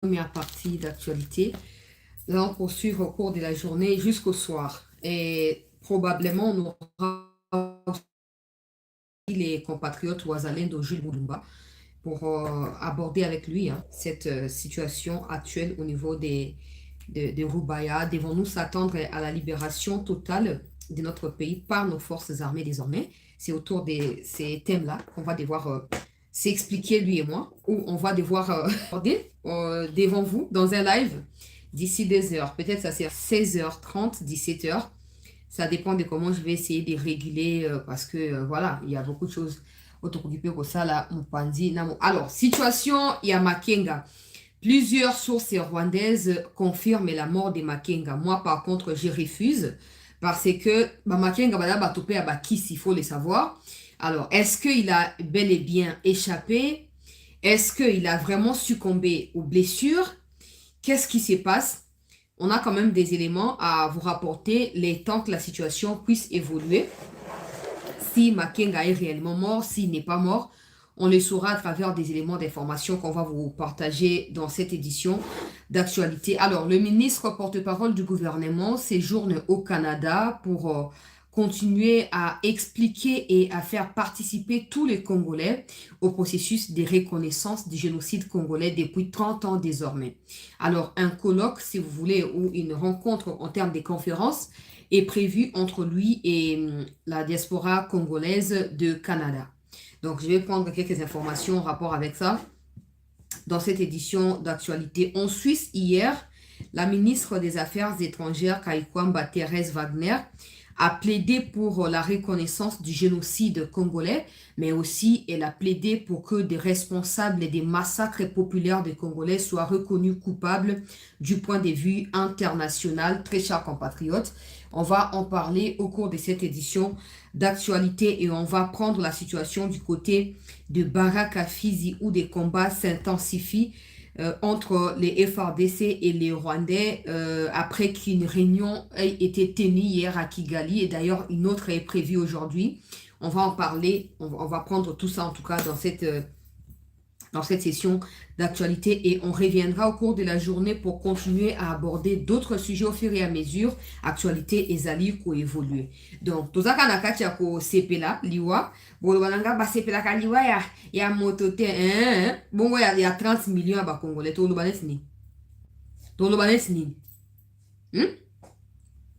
Première partie d'actualité. Là, on poursuit au cours de la journée jusqu'au soir. Et probablement, on aura aussi les compatriotes Ouazalendo Jules Boulumba pour aborder avec lui cette situation actuelle au niveau des Roubaïa. Devons-nous s'attendre à la libération totale de notre pays par nos forces armées désormais? C'est autour de ces thèmes-là qu'on va devoir s'expliquer, lui et moi, ou on va devoir aborder devant vous dans un live d'ici 2 heures. Peut-être ça c'est 16h30, 17h. Ça dépend de comment je vais essayer de réguler parce que voilà, il y a beaucoup de choses autooccupées pour ça là. Alors, situation Yamakenga. Plusieurs sources rwandaises confirment la mort de Makenga. Moi, par contre, je refuse parce que Makenga va topé à Bakis, il faut le savoir. Alors, est-ce qu'il a bel et bien échappé? Est-ce qu'il a vraiment succombé aux blessures? Qu'est-ce qui se passe? On a quand même des éléments à vous rapporter les temps que la situation puisse évoluer. Si Makenga est réellement mort, s'il n'est pas mort, on le saura à travers des éléments d'information qu'on va vous partager dans cette édition d'actualité. Alors, le ministre porte-parole du gouvernement séjourne au Canada pour continuer à expliquer et à faire participer tous les Congolais au processus de reconnaissance du génocide congolais depuis 30 ans désormais. Alors, un colloque, si vous voulez, ou une rencontre en termes de conférences est prévu entre lui et la diaspora congolaise de Canada. Donc, je vais prendre quelques informations en rapport avec ça dans cette édition d'actualité. En Suisse, hier, la ministre des Affaires étrangères, Kaikwamba Thérèse Wagner, a plaidé pour la reconnaissance du génocide congolais, mais aussi elle a plaidé pour que des responsables des massacres populaires des Congolais soient reconnus coupables du point de vue international. Très chers compatriotes, on va en parler au cours de cette édition d'actualité et on va prendre la situation du côté de Baraka Fizi où des combats s'intensifient entre les FRDC et les Rwandais après qu'une réunion ait été tenue hier à Kigali et d'ailleurs une autre est prévue aujourd'hui. On va en parler, on va prendre tout ça en tout cas dans cette session d'actualité et on reviendra au cours de la journée pour continuer à aborder d'autres sujets au fur et à mesure actualité ezali ko évoluer. Donc tozaka na kati ya ko sepela liwa bolobanga ba sepela ka liwa ya motote bongo ya 30 millions ya ba congolais to lobanesi nini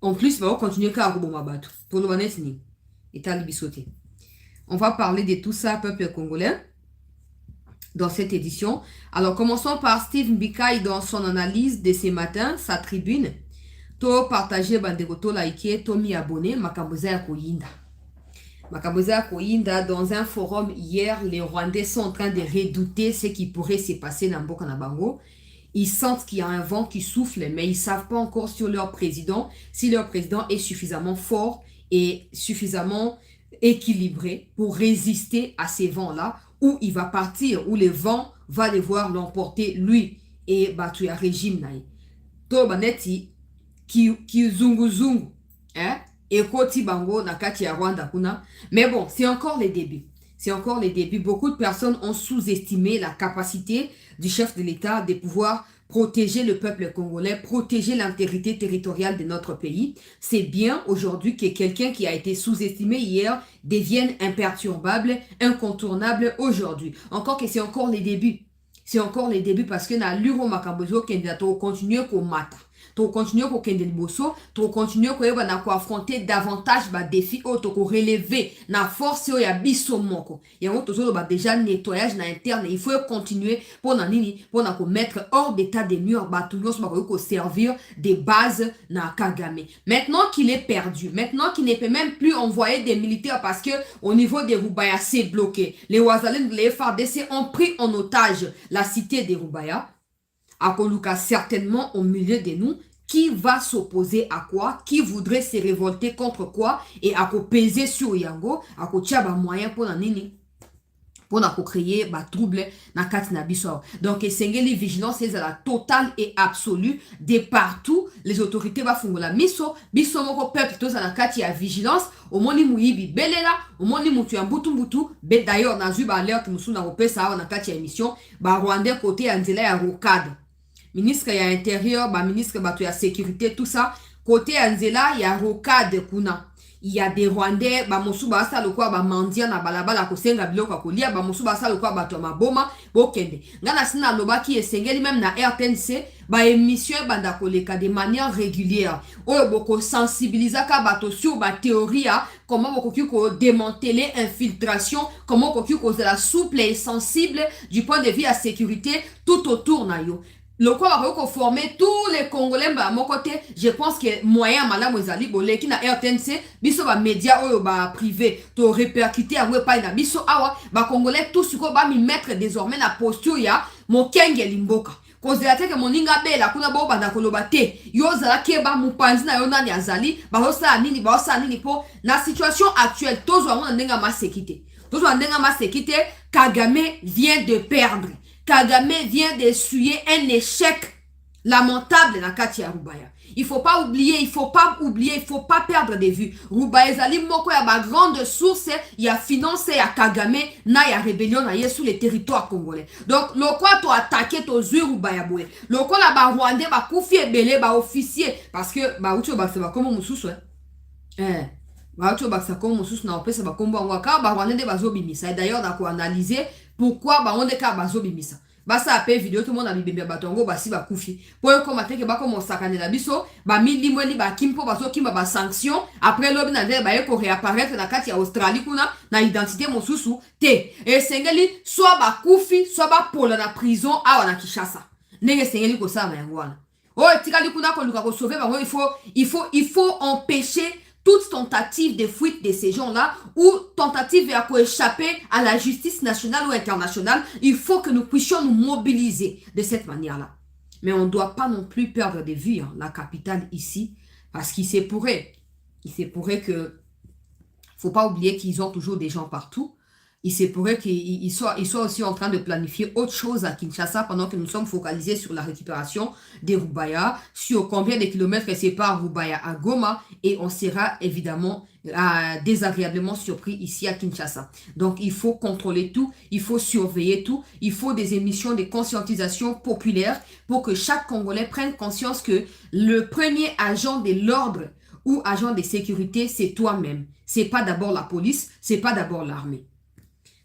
en plus va continuer ka ko boma bato to lobanesi nini etali bisote. On va parler de tout ça peuple congolais dans cette édition. Alors, commençons par Steve Mbikai dans son analyse de ce matin, sa tribune. To partager bandeko to liker, to mi abonner, Makamboza ya Koyinda. Makamboza ya Koyinda, dans un forum hier, les Rwandais sont en train de redouter ce qui pourrait se passer dans Mboka na Bango. Ils sentent qu'il y a un vent qui souffle, mais ils ne savent pas encore sur leur président, si leur président est suffisamment fort et suffisamment équilibré pour résister à ces vents-là, où il va partir, où le vent va devoir l'emporter lui et battu à régime naï. To baneti ki zungu zungu, et koti bango na kati ya Rwanda kuna. Mais bon, c'est encore les débuts. C'est encore les débuts. Beaucoup de personnes ont sous-estimé la capacité du chef de l'État de pouvoir protéger le peuple congolais, protéger l'intégrité territoriale de notre pays. C'est bien aujourd'hui que quelqu'un qui a été sous-estimé hier devienne imperturbable, incontournable aujourd'hui. Encore que c'est encore les débuts. C'est encore les débuts parce que na luro makambozo kendato continuer ko mata. To continuer ko kende liboso, to continuer ko yeba na ko affronter davantage ba défi o to ko relever na force yo ya biso moko. Yango to zo ba déjà nettoyage na interne, il faut continuer pour na nini, pour na ko mettre hors d'état des murs ba tout nyos ba ko servir des bases na Kagame. Maintenant qu'il est perdu, maintenant qu'il ne peut même plus envoyer des militaires parce que au niveau des Rubaya c'est bloqué. Les Ouazalènes, les FARDC ont pris en otage la cité des Rubaya. Akoluka certainement au milieu de nous, qui va s'opposer à quoi, qui voudrait se révolter contre quoi, et à peser sur Yango, à tia ba moyen pour la nini, pour créer ba trouble na kati na biso. Donc esengeli vigilance c'est la totale et absolue de partout. Les autorités va fungola miso moko peuple tous na kati ya vigilance. Au moni muibi belela, au moni mutu ya mbutu d'ailleurs na zuba alerte musu na repesa na kati ya émission ba Rwandais côté ya nzela ya rocade. ministre ya intérieur, ba ministre bato ya sécurité, tout ça. Côté Anzela, il y a rocade kuna. Il y a des Rwandais, ba mosu ba sa lokwa ba mandia na balabala ko senga biloko kolia, ba mosu ba sa lokwa bato maboma, bokende. Ngana sina lobaki esengeli même na RTNC, ba émission banda koleka de manière régulière. Oyo boko sensibiliser ka bato sur ba théorie comment boko ko démanteler infiltration, comment boko ko la souple et sensible du point de vue à sécurité tout autour na yo. Le quoi va former tous les Congolais à mon côté, je pense que moyen madame Wezali bolé qui na RTNC, biso ba média ou ba privé, to répercuter à pas na biso awa, ba Congolais tout ce qu'on va m'y mettre désormais na posture ya mo kenge limboka. Cause de la tête que mon inga bela kuna bo banda koloba te, yo zala keba mupanzi na yo nani azali, ba hosa nini po na situation actuelle tozo amona ndenga masekité. Tozo ndenga masekité, Kagame vient de perdre. Kagame vient d'essuyer un échec lamentable dans Katia Rubaya. Il faut pas oublier, il faut pas perdre de vue. Rubaya Zali Moko ya ba grande source, il y a financé ya Kagame, na ya rébellion na sous les territoires congolais. Donc, le quoi to attaqué to zui Rubaya boue. Le quoi la ba Rwandais ba koufi belé ba officier parce que ba ucho ba c'est ba comme mususu ba ucho ba ça comme mususu na opesa ba kombo ngwa ba Rwandais ba zo bimisa. Et d'ailleurs na ko analyser pourquoi ba on de ka ba zo bimisa. Ba ça appelle vidéo tout le monde a bibé batongo ba si ba koufi pour comment te que ba comme sakane la biso ba mili mweli ba kimpo ba so kimba ba sanction après lobi na ba ko réapparaître na kati ya Australie kuna na identité mosusu te et sengeli soit ba koufi soit ba polo na prison awa na Kinshasa nenge sengeli ko sa ma ngwana oh tikali kuna ko luka ko sauver ba il faut empêcher toute tentative de fuite de ces gens-là ou tentative à échapper à la justice nationale ou internationale, il faut que nous puissions nous mobiliser de cette manière-là. Mais on ne doit pas non plus perdre de vue la capitale ici, parce qu'il se pourrait que, faut pas oublier qu'ils ont toujours des gens partout. Il se pourrait qu'ils soient aussi en train de planifier autre chose à Kinshasa pendant que nous sommes focalisés sur la récupération des Rubaya, sur combien de kilomètres séparent Rubaya à Goma, et on sera évidemment désagréablement surpris ici à Kinshasa. Donc il faut contrôler tout, il faut surveiller tout, il faut des émissions de conscientisation populaire pour que chaque Congolais prenne conscience que le premier agent de l'ordre ou agent de sécurité, c'est toi-même. C'est pas d'abord la police, c'est pas d'abord l'armée.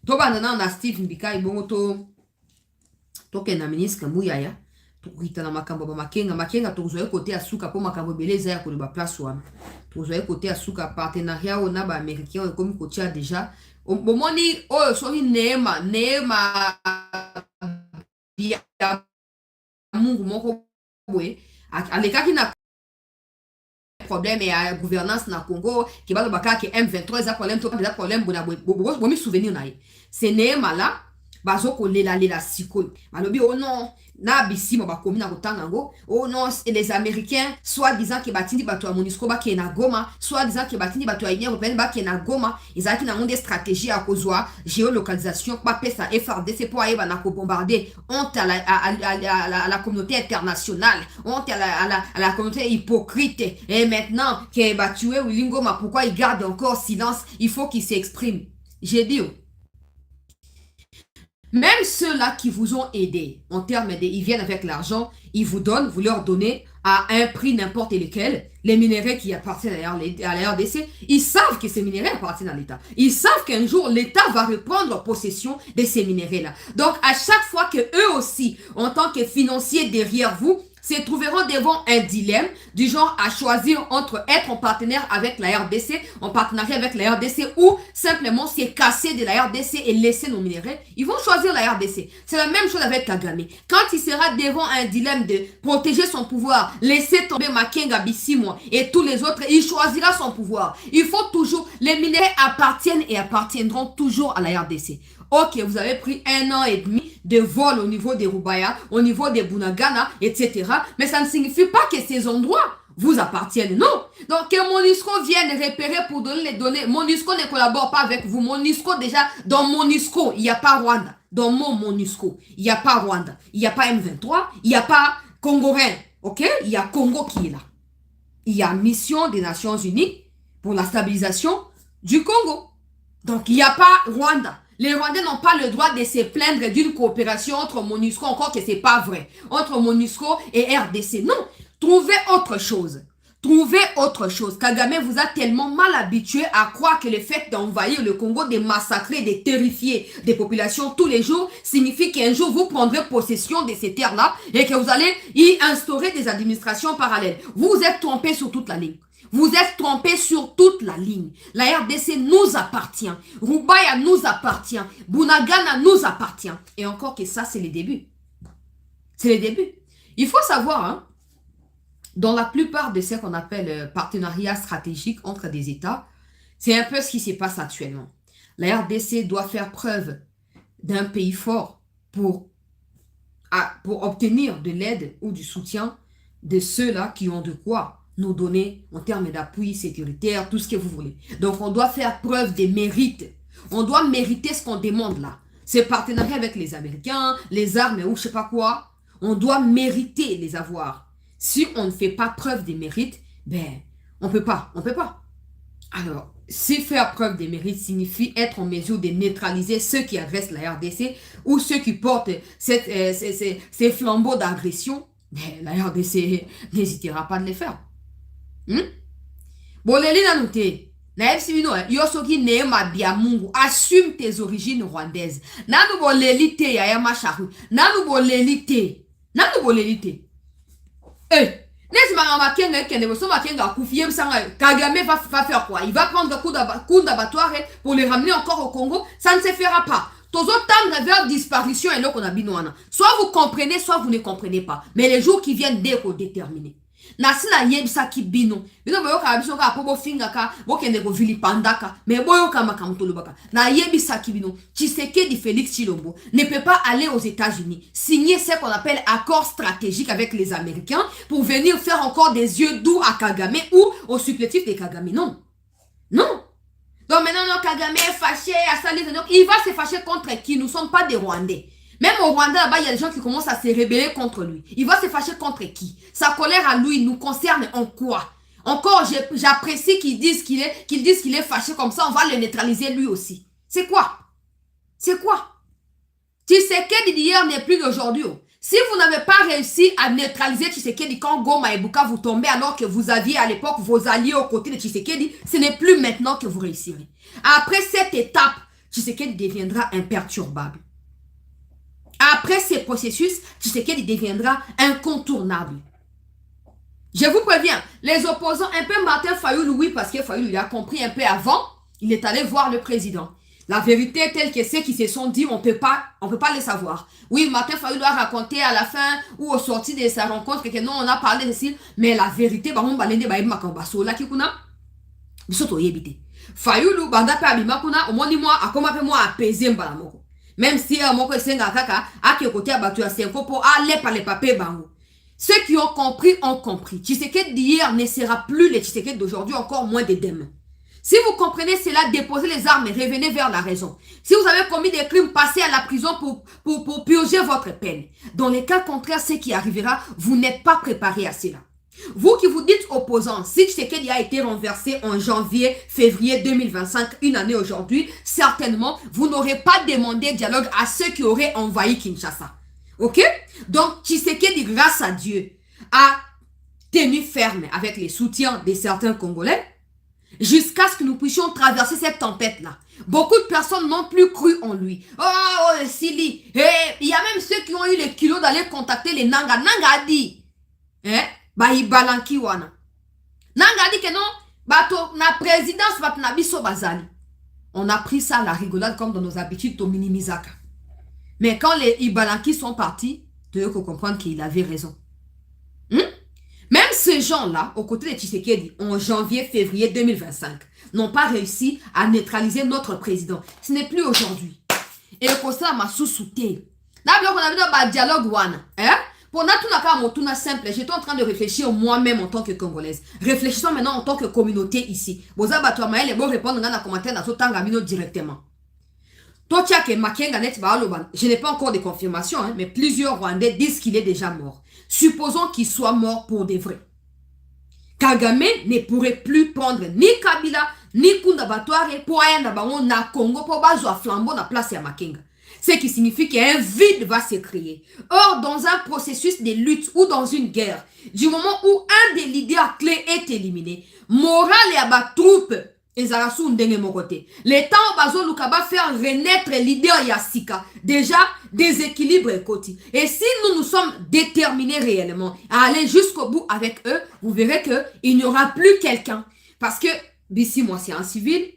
Toba nana na Steve Mbika ibongo to kena ministre Muyaya to kitana makambo ba makenga to zoe côté asuka po makambo beleza ya ko ba place wana to zoe côté asuka partenariat ona ba américain comme ko tia déjà bomoni o sori neema bia mungu moko boye alekaki na problème et à gouvernance na Congo qui va le baka que M23 ça problème bona bomi souvenir na c'est néma là bazo ko lela siko balobi oh non na bisimo ba komi na kotanga ngo oh non les américains soit disant que batindi bato ya MONUSCO ba ke na Goma soit disant que batindi bato ya Union européenne ba ke na Goma ezaki na monde stratégie à kozwa géolocalisation pas pesa FRDC pour aller na ko bombarder honte à la communauté internationale honte à la communauté hypocrite et maintenant que batué Wilingoma pourquoi il garde encore silence il faut qu'il s'exprime j'ai dit même ceux-là qui vous ont aidé, en termes de, ils viennent avec l'argent, ils vous donnent, vous leur donnez à un prix n'importe lequel, les minéraux qui appartiennent à la RDC, ils savent que ces minéraux appartiennent à l'État. Ils savent qu'un jour, l'État va reprendre possession de ces minéraux-là. Donc, à chaque fois que eux aussi, en tant que financiers derrière vous, se trouveront devant un dilemme du genre à choisir entre être en partenaire avec la RDC, en partenariat avec la RDC ou simplement se casser de la RDC et laisser nos minéraux. Ils vont choisir la RDC. C'est la même chose avec Kagame. Quand il sera devant un dilemme de protéger son pouvoir, laisser tomber Makenga Bissimo et tous les autres, il choisira son pouvoir. Il faut toujours, les minéraux appartiennent et appartiendront toujours à la RDC. Ok, vous avez pris 1 an et demi de vol au niveau des Rubaya, au niveau des Bunagana, etc. Mais ça ne signifie pas que ces endroits vous appartiennent. Non. Donc, que MONUSCO vienne repérer pour donner les données. MONUSCO ne collabore pas avec vous. MONUSCO, déjà, dans MONUSCO, il n'y a pas Rwanda. Dans mon MONUSCO, il n'y a pas Rwanda. Il n'y a pas M23. Il n'y a pas Congolais. Ok? Il y a Congo qui est là. Il y a mission des Nations Unies pour la stabilisation du Congo. Donc, il n'y a pas Rwanda. Les Rwandais n'ont pas le droit de se plaindre d'une coopération entre MONUSCO, encore que c'est pas vrai, entre MONUSCO et RDC. Non, trouvez autre chose. Trouvez autre chose. Kagame vous a tellement mal habitué à croire que le fait d'envahir le Congo, de massacrer, de terrifier des populations tous les jours, signifie qu'un jour vous prendrez possession de ces terres-là et que vous allez y instaurer des administrations parallèles. Vous vous êtes trompé sur toute la ligne. Vous êtes trompé sur toute la ligne. La RDC nous appartient. Rubaya nous appartient. Bunagana nous appartient. Et encore que ça, c'est le début. C'est le début. Il faut savoir, hein, dans la plupart de ce qu'on appelle partenariat stratégique entre des États, c'est un peu ce qui se passe actuellement. La RDC doit faire preuve d'un pays fort pour obtenir de l'aide ou du soutien de ceux-là qui ont de quoi nous donner en termes d'appui sécuritaire, tout ce que vous voulez. Donc, on doit faire preuve de mérite. On doit mériter ce qu'on demande là. Ces partenariats avec les Américains, les armes ou je sais pas quoi, on doit mériter les avoir. Si on ne fait pas preuve de mérite, ben, on peut pas. Alors, si faire preuve de mérite signifie être en mesure de neutraliser ceux qui agressent la RDC ou ceux qui portent ces flambeaux d'agression, ben, la RDC n'hésitera pas de les faire. Boleli na noté. Na FCBino, yosoki neema bia mungu. Assume tes origines rwandaises. Nanu boleli te ya macharu. Nanu boleli te. Nesi mangama kenga kende boso makenga kufie msanga. Kagame va faire quoi? Il va prendre coup d'abattoir pour les ramener encore au Congo. Ça ne se fera pas. Tozo tendre vers disparition et là qu'on a binoana. Soit vous comprenez, soit vous ne comprenez pas. Mais les jours qui viennent déterminés. Nasina yebisa ki bino boyoka abiso ka pobo finga ka bokende ko vili pandaka mais boyoka makamtolo baka na yebisa ki bino Tshisekedi Félix Tshilombo ne peut pas aller aux États-Unis signer ce qu'on appelle accord stratégique avec les Américains pour venir faire encore des yeux doux à Kagame ou au supplétif de Kagame. Non. Donc maintenant Kagame est fâché à salir, il va se fâcher contre qui? Nous ne sommes pas des Rwandais. Même au Rwanda, là-bas, il y a des gens qui commencent à se rébeller contre lui. Il va se fâcher contre qui? Sa colère à lui nous concerne en quoi? Encore, j'apprécie qu'ils disent qu'il est fâché comme ça, on va le neutraliser lui aussi. C'est quoi? Tshisekedi d'hier n'est plus d'aujourd'hui. Si vous n'avez pas réussi à neutraliser Tshisekedi quand Goma et Buka vous tombez alors que vous aviez à l'époque vos alliés aux côtés de Tshisekedi, ce n'est plus maintenant que vous réussirez. Après cette étape, Tshisekedi deviendra imperturbable. Après ces processus, Tshisekedi deviendra incontournable. Je vous préviens, les opposants, un peu Martin Fayulu, oui, parce que Fayulu il a compris un peu avant, il est allé voir le président. La vérité est telle que ceux qui se sont dit, on peut pas le savoir. Oui, Martin Fayulu a raconté à la fin ou au sorti de sa rencontre que non, on a parlé de ça, mais la vérité, Fayulu, banda pe abimakuna, au moins moi, a comment moi apaiser mbalamoko. Même si moko esenga kaka aki côté abatu ya senko pour aller par les papiers bango. Ceux qui ont compris ont compris. Tshisekedi d'hier ne sera plus le Tshisekedi d'aujourd'hui, encore moins de demain. Si vous comprenez cela, déposez les armes et revenez vers la raison. Si vous avez commis des crimes, passez à la prison pour purger votre peine. Dans les cas contraires, ce qui arrivera, vous n'êtes pas préparé à cela. Vous qui vous dites opposants, si Tshisekedi a été renversé en janvier, février 2025, une année aujourd'hui, certainement, vous n'aurez pas demandé dialogue à ceux qui auraient envahi Kinshasa. Ok? Donc, Tshisekedi, grâce à Dieu, a tenu ferme avec les soutiens de certains Congolais jusqu'à ce que nous puissions traverser cette tempête-là. Beaucoup de personnes n'ont plus cru en lui. Oh, Sili. Il y a même ceux qui ont eu le culot d'aller contacter les Nanga. Nanga a dit, balanki wana. Nanga a dit que non, bato na présidence bat na biso bazali. On a pris ça à la rigolade comme dans nos habitudes au minimizaka. Mais quand les Ibalanki sont partis, tu veux comprendre qu'il avait raison. Même ces gens-là, aux côtés de Tshisekedi, en janvier, février 2025, n'ont pas réussi à neutraliser notre président. Ce n'est plus aujourd'hui. Et le constat m'a sous-souté. D'abord, on a vu un dialogue one. Pour tout simple, j'étais en train de réfléchir moi-même en tant que Congolaise. Réfléchissons maintenant en tant que communauté ici. Je répondre dans les commentaires directement. Je n'ai pas encore de confirmation, mais plusieurs Rwandais disent qu'il est déjà mort. Supposons qu'il soit mort pour de vrai. Kagame ne pourrait plus prendre ni Kabila, ni kunda batware pour aya na bango na Congo pour bazwa flambeau na place ya Makenga. Ce qui signifie qu'un vide va se créer. Or, dans un processus de lutte ou dans une guerre, du moment où un des leaders clés est éliminé, moral et abat troupe, les temps où bazo lukaba faire renaître leader Yassika, déjà déséquilibre côté. Et si nous nous sommes déterminés réellement à aller jusqu'au bout avec eux, vous verrez qu'il n'y aura plus quelqu'un. Parce que, Bissi, moi, c'est un civil.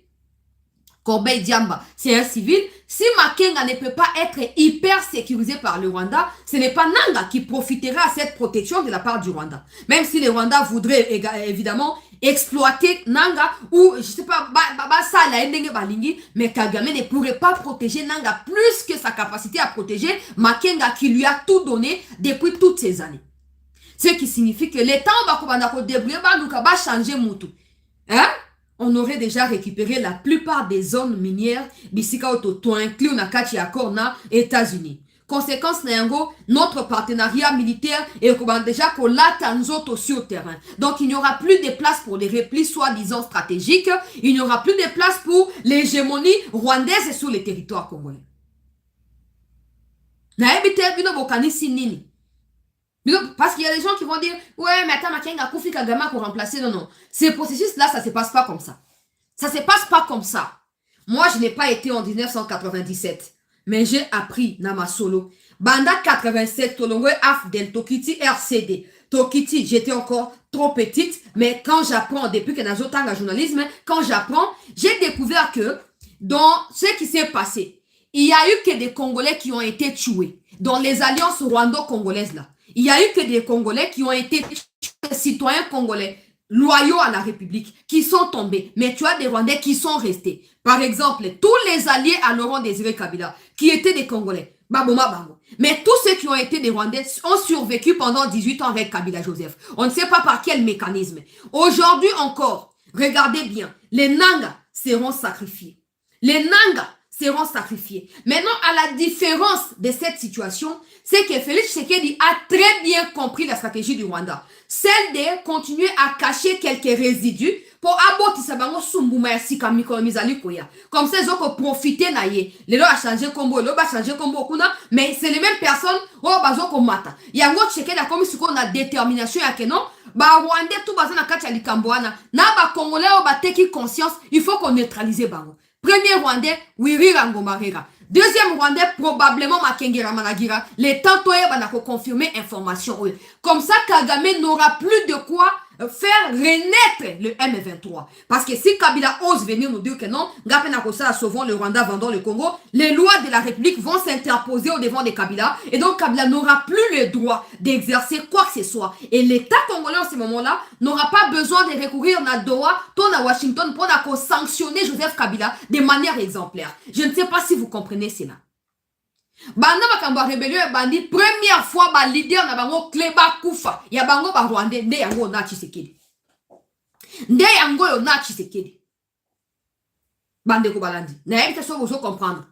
Corbeil Diamba, c'est un civil. Si Makenga ne peut pas être hyper sécurisé par le Rwanda, ce n'est pas Nanga qui profitera à cette protection de la part du Rwanda. Même si le Rwanda voudrait évidemment exploiter Nanga ou, je sais pas, mais Kagame ne pourrait pas protéger Nanga plus que sa capacité à protéger Makenga qui lui a tout donné depuis toutes ces années. Ce qui signifie que les temps où va changer Moutou. Hein? On aurait déjà récupéré la plupart des zones minières bisika oto inclus na kati ya Corna États-Unis. Conséquence n'yango, notre partenariat militaire est déjà qu'on l'attend sur le terrain. Donc il n'y aura plus de place pour les replis soi-disant stratégiques, il n'y aura plus de place pour l'hégémonie rwandaise sur les territoires congolais. Parce qu'il y a des gens qui vont dire ouais, mais attends, Makenga Koufi Kagama pour remplacer. Non, non. Ces processus-là, ça se passe pas comme ça. Ça se passe pas comme ça. Moi, je n'ai pas été en 1997, mais j'ai appris Nama Solo. Banda 87, Tolongwe Afdel, Tokiti RCD. Tokiti, j'étais encore trop petite, mais quand j'apprends, depuis que j'ai autant de journalisme, quand j'apprends, j'ai découvert que dans ce qui s'est passé, il y a eu que des Congolais qui ont été tués dans les alliances rwando-congolaises là. Il n'y a eu que des Congolais qui ont été citoyens congolais loyaux à la République, qui sont tombés. Mais tu as des Rwandais qui sont restés. Par exemple, tous les alliés à Laurent Désiré Kabila, qui étaient des Congolais. Baboma Bango. Mais tous ceux qui ont été des Rwandais ont survécu pendant 18 ans avec Kabila Joseph. On ne sait pas par quel mécanisme. Aujourd'hui encore, regardez bien, les Nangas seront sacrifiés. Les Nangas seront sacrifiés. Maintenant, à la différence de cette situation, c'est que Félix Tshisekedi a très bien compris la stratégie du Rwanda. Celle de continuer à cacher quelques résidus pour aboutir sabango sumbuma ya sika mikolo mizali koya. Comme ça, ils ont profité na ye. Les gens ont changé combo, les gens ont changé combo kuna, mais c'est les mêmes personnes oh bazo ko mata. Yango Tshisekedi a comme si on a détermination ya que non, ba Rwanda tout bazo na kati ya likamboana, na ba Congolais o ba teki conscience, il faut qu'on neutralise bango. Premier Rwandais, Wirira Ngomarera. Deuxième Rwandais, probablement Makengera Managira. Les tantoye banako confirmer information. Comme ça, Kagame n'aura plus de quoi faire renaître le M23. Parce que si Kabila ose venir nous dire que non, Ngapenakosa sauvons le Rwanda, vendons le Congo, les lois de la République vont s'interposer au devant de Kabila. Et donc Kabila n'aura plus le droit d'exercer quoi que ce soit. Et l'État congolais en ce moment-là n'aura pas besoin de recourir à Doha, à Washington pour sanctionner Joseph Kabila de manière exemplaire. Je ne sais pas si vous comprenez cela. Banda bakamba rébellion bandi première fois ba leader na bango Kleba Kufa ya bango ba Rwandais nde yango na Tshisekedi. Nde yango yo na Tshisekedi. Bande ko balandi. Na yebite so vous comprendre.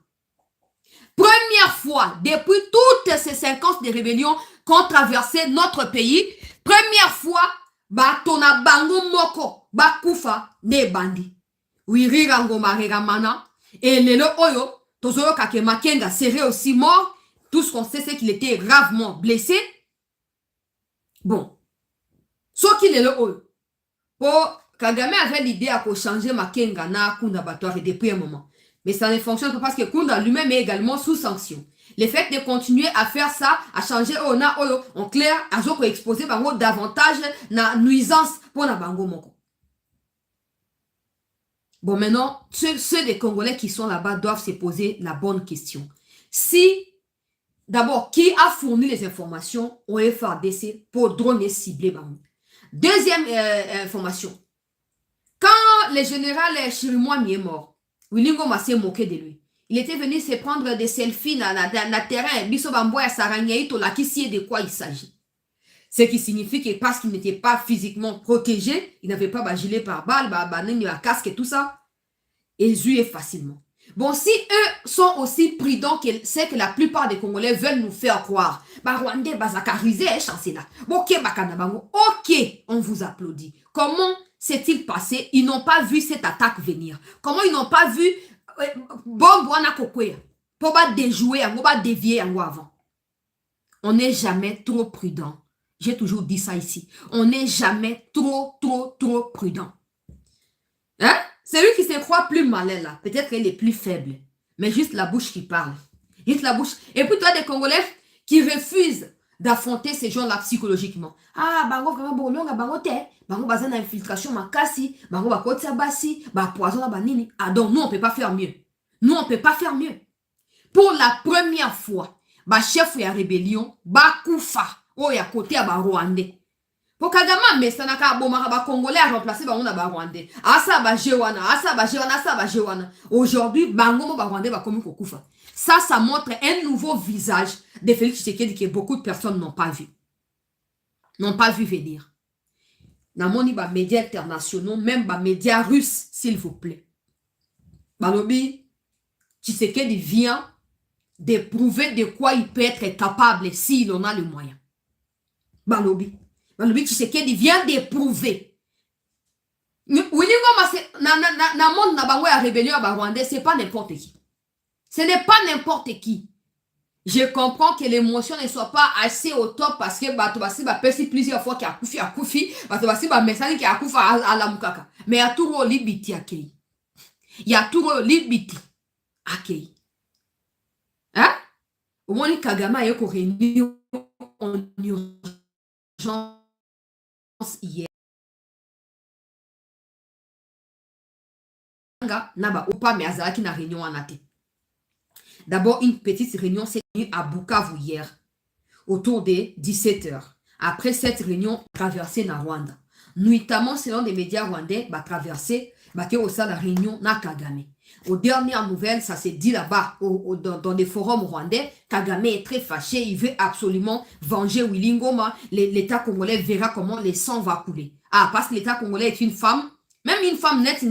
Première fois depuis toutes ces séquences de rébellions qu'ont traversé notre pays, première fois ba tona bango moko ba Kufa ne bandi. Wirira ngoma mana et lelo oyo Tozoro Kake Makenga serait aussi mort. Tout ce qu'on sait, c'est qu'il était gravement blessé. Bon. Sauf qu'il est là. Pour Kagame avait l'idée à changer Makenga na Kunda Batoire depuis un moment. Mais ça ne fonctionne pas parce que Kunda lui-même est également sous sanction. Le fait de continuer à faire ça, à changer en clair, à exposer davantage na nuisance pour na bango moko. Bon, maintenant, ceux des Congolais qui sont là-bas doivent se poser la bonne question. Si, d'abord, qui a fourni les informations au FARDC pour droner cibler Bamou? Deuxième information. Quand le général Chirimwami est mort, Wilingo m'a s'est moqué de lui. Il était venu se prendre des selfies dans le terrain, Biso Bamboya Saranyaïto, là, qui sait de quoi il s'agit. Ce qui signifie que parce qu'il n'était pas physiquement protégé, il n'avait pas gilet par balle, casque et tout ça, ils huaient facilement. Bon, si eux sont aussi prudents que c'est que la plupart des Congolais veulent nous faire croire, Rwandais, Bazakarisé, chancela. Ok, on vous applaudit. Comment s'est-il passé? Ils n'ont pas vu cette attaque venir. Comment ils n'ont pas vu bon wana kokwea pour pas déjouer, pour pas dévier avant. On n'est jamais trop prudent. J'ai toujours dit ça ici. On n'est jamais trop prudent. Hein? Celui qui se croit plus malin là, peut-être qu'il est plus faible. Mais juste la bouche qui parle. Juste la bouche. Et puis toi, des Congolais qui refusent d'affronter ces gens-là psychologiquement. Ah, bango vraiment bolonga bango te, bango bazana infiltration makasi, bango bakotsa basi, ba poison na banini. Ah donc nous on peut pas faire mieux. Nous on peut pas faire mieux. Pour la première fois, ba chef ya rébellion, ba kufa, o ya côté ya ba Rwandais. Pour Kagama mesana ka bomaka ba Congolais a remplacé bango na ba Rwandais. Asa ba jewana, asa ba jewana, asa ba jewana. Aujourd'hui, bango mo ba Rwandais ba komi ko kufa. Ça montre un nouveau visage de Félix Tshisekedi que beaucoup de personnes n'ont pas vu. N'ont pas vu venir. Dans mon médias internationaux, même les médias russes, s'il vous plaît. Balobi, Tshisekedi vient de prouver de quoi il peut être capable s'il en a le moyen. Balobi Tshisekedi vient de prouver. Na monde na bango ya rébellion à Rwandais, c'est pas n'importe qui. Ce n'est pas n'importe qui. Je comprends que l'émotion ne soit pas assez au top parce que Batobasi va percer plusieurs fois qu'il a koufi, Batobasi va message qui a koufi à la mukaka. Mais il y a tout le libiti à Kei. Il y a tout le libiti à Kei. Hein? Au moins, les Kagama est réuni en urgence hier. Naba opa mais azaki na réunion en athée. D'abord, une petite réunion s'est tenue à Bukavu hier, autour des 17h. Après cette réunion, traversée na Rwanda. Nuitamment, selon les médias rwandais, traversé, au sein de la réunion na Kagame. Aux dernières nouvelles, ça s'est dit là-bas, dans des forums rwandais, Kagame est très fâché, il veut absolument venger Willy Ngoma. L'État congolais verra comment le sang va couler. Ah, parce que l'État congolais est une femme. Même une femme nette, ce